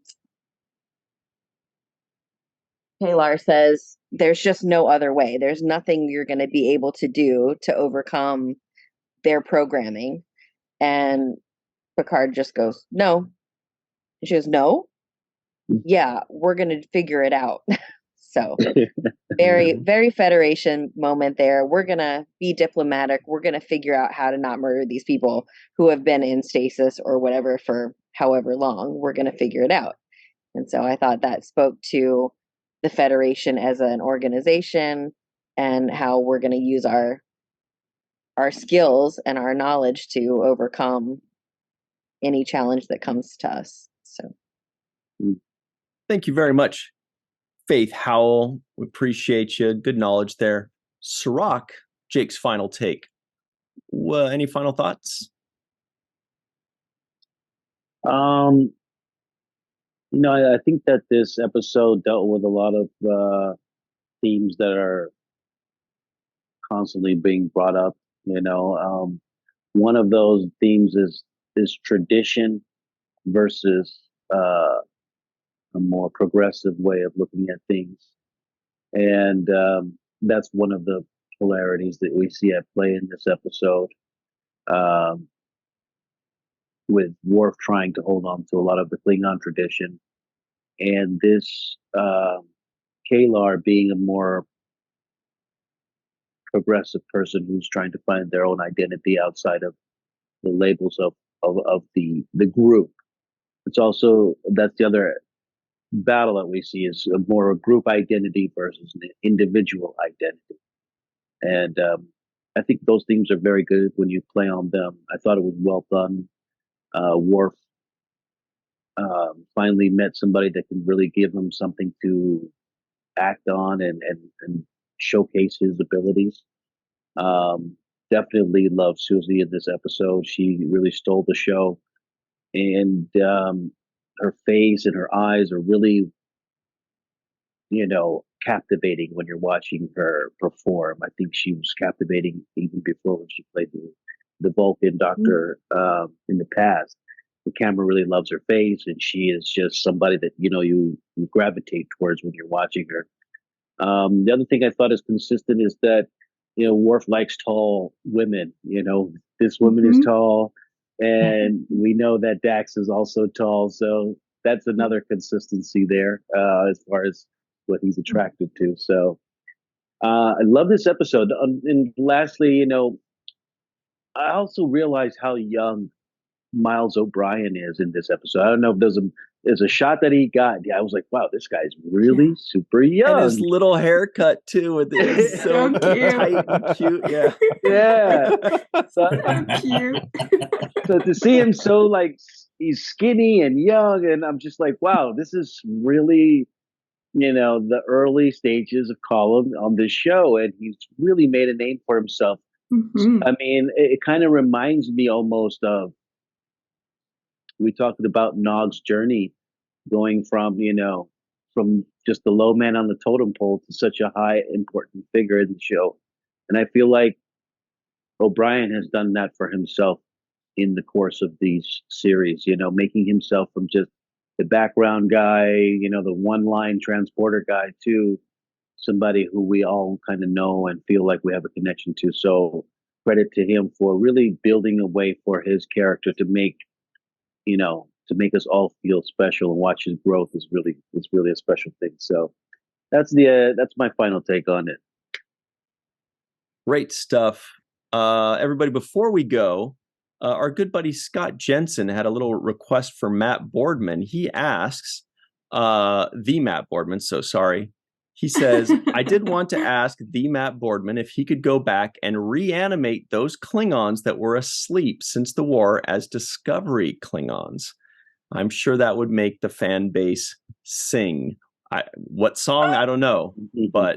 Kalar says, there's just no other way. There's nothing you're going to be able to do to overcome their programming. And Picard just goes, no. And she goes, no? Yeah, we're going to figure it out. So very, very Federation moment there. We're going to be diplomatic. We're going to figure out how to not murder these people who have been in stasis or whatever for however long. We're going to figure it out. And so I thought that spoke to the Federation as an organization and how we're going to use our skills and our knowledge to overcome any challenge that comes to us. So thank you very much, Faith Howell. We appreciate you. Good knowledge there. Cirroc, Jake's final take. Any final thoughts? I think that this episode dealt with a lot of themes that are constantly being brought up. One of those themes is tradition versus a more progressive way of looking at things, and that's one of the polarities that we see at play in this episode. With Worf trying to hold on to a lot of the Klingon tradition, and this Kalar being a more progressive person who's trying to find their own identity outside of the labels of the group. It's also, that's the other battle that we see, is more a group identity versus an individual identity. And I think those themes are very good when you play on them. I thought it was well done. Worf finally met somebody that can really give him something to act on and showcase his abilities. Definitely love Susie in this episode. She really stole the show, and her face and her eyes are really, captivating when you're watching her perform. I think she was captivating even before when she played the Vulcan doctor in the past. The camera really loves her face, and she is just somebody that you gravitate towards when you're watching her. The other thing I thought is consistent is that Worf likes tall women. This woman is tall, and we know that Dax is also tall, so that's another consistency there as far as what he's attracted to. So I love this episode. And lastly, I also realized how young Miles O'Brien is in this episode. I don't know if there's a shot that he got. Yeah, I was like, wow, this guy's really super young. And his little haircut too, with it so tight and cute. Yeah. Yeah. So cute. So to see him so he's skinny and young, and I'm just like, wow, this is really, the early stages of Colin on this show, and he's really made a name for himself. Mm-hmm. I mean, it kind of reminds me almost of, we talked about Nog's journey, going from just the low man on the totem pole to such a high important figure in the show. And I feel like O'Brien has done that for himself in the course of these series, making himself from just the background guy, the one line transporter guy, to somebody who we all kind of know and feel like we have a connection to. So credit to him for really building a way for his character to make, to make us all feel special, and watch his growth is really a special thing. So that's my final take on it. Great stuff. Everybody, before we go, our good buddy Scott Jensen had a little request for Matt Boardman. He asks, the Matt Boardman, so sorry. He says, I did want to ask the Matt Boardman if he could go back and reanimate those Klingons that were asleep since the war as Discovery Klingons. I'm sure that would make the fan base sing. What song? I don't know, but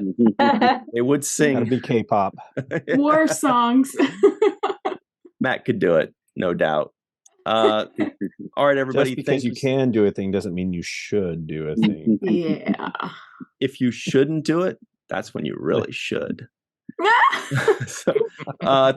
they would sing. Gotta be K-pop. War songs. Matt could do it, no doubt. All right, everybody. Just because you can do a thing doesn't mean you should do a thing. Yeah. If you shouldn't do it, that's when you really should. So,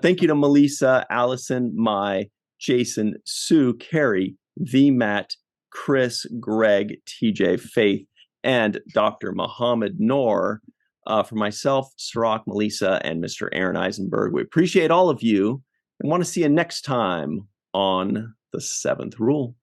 thank you to Melissa, Allison, Mai, Jason, Sue, Carrie, V. Matt, Chris, Greg, TJ, Faith, and Dr. Muhammad Noor. For myself, Cirroc, Melissa, and Mr. Aaron Eisenberg, we appreciate all of you and want to see you next time on The Seventh Rule.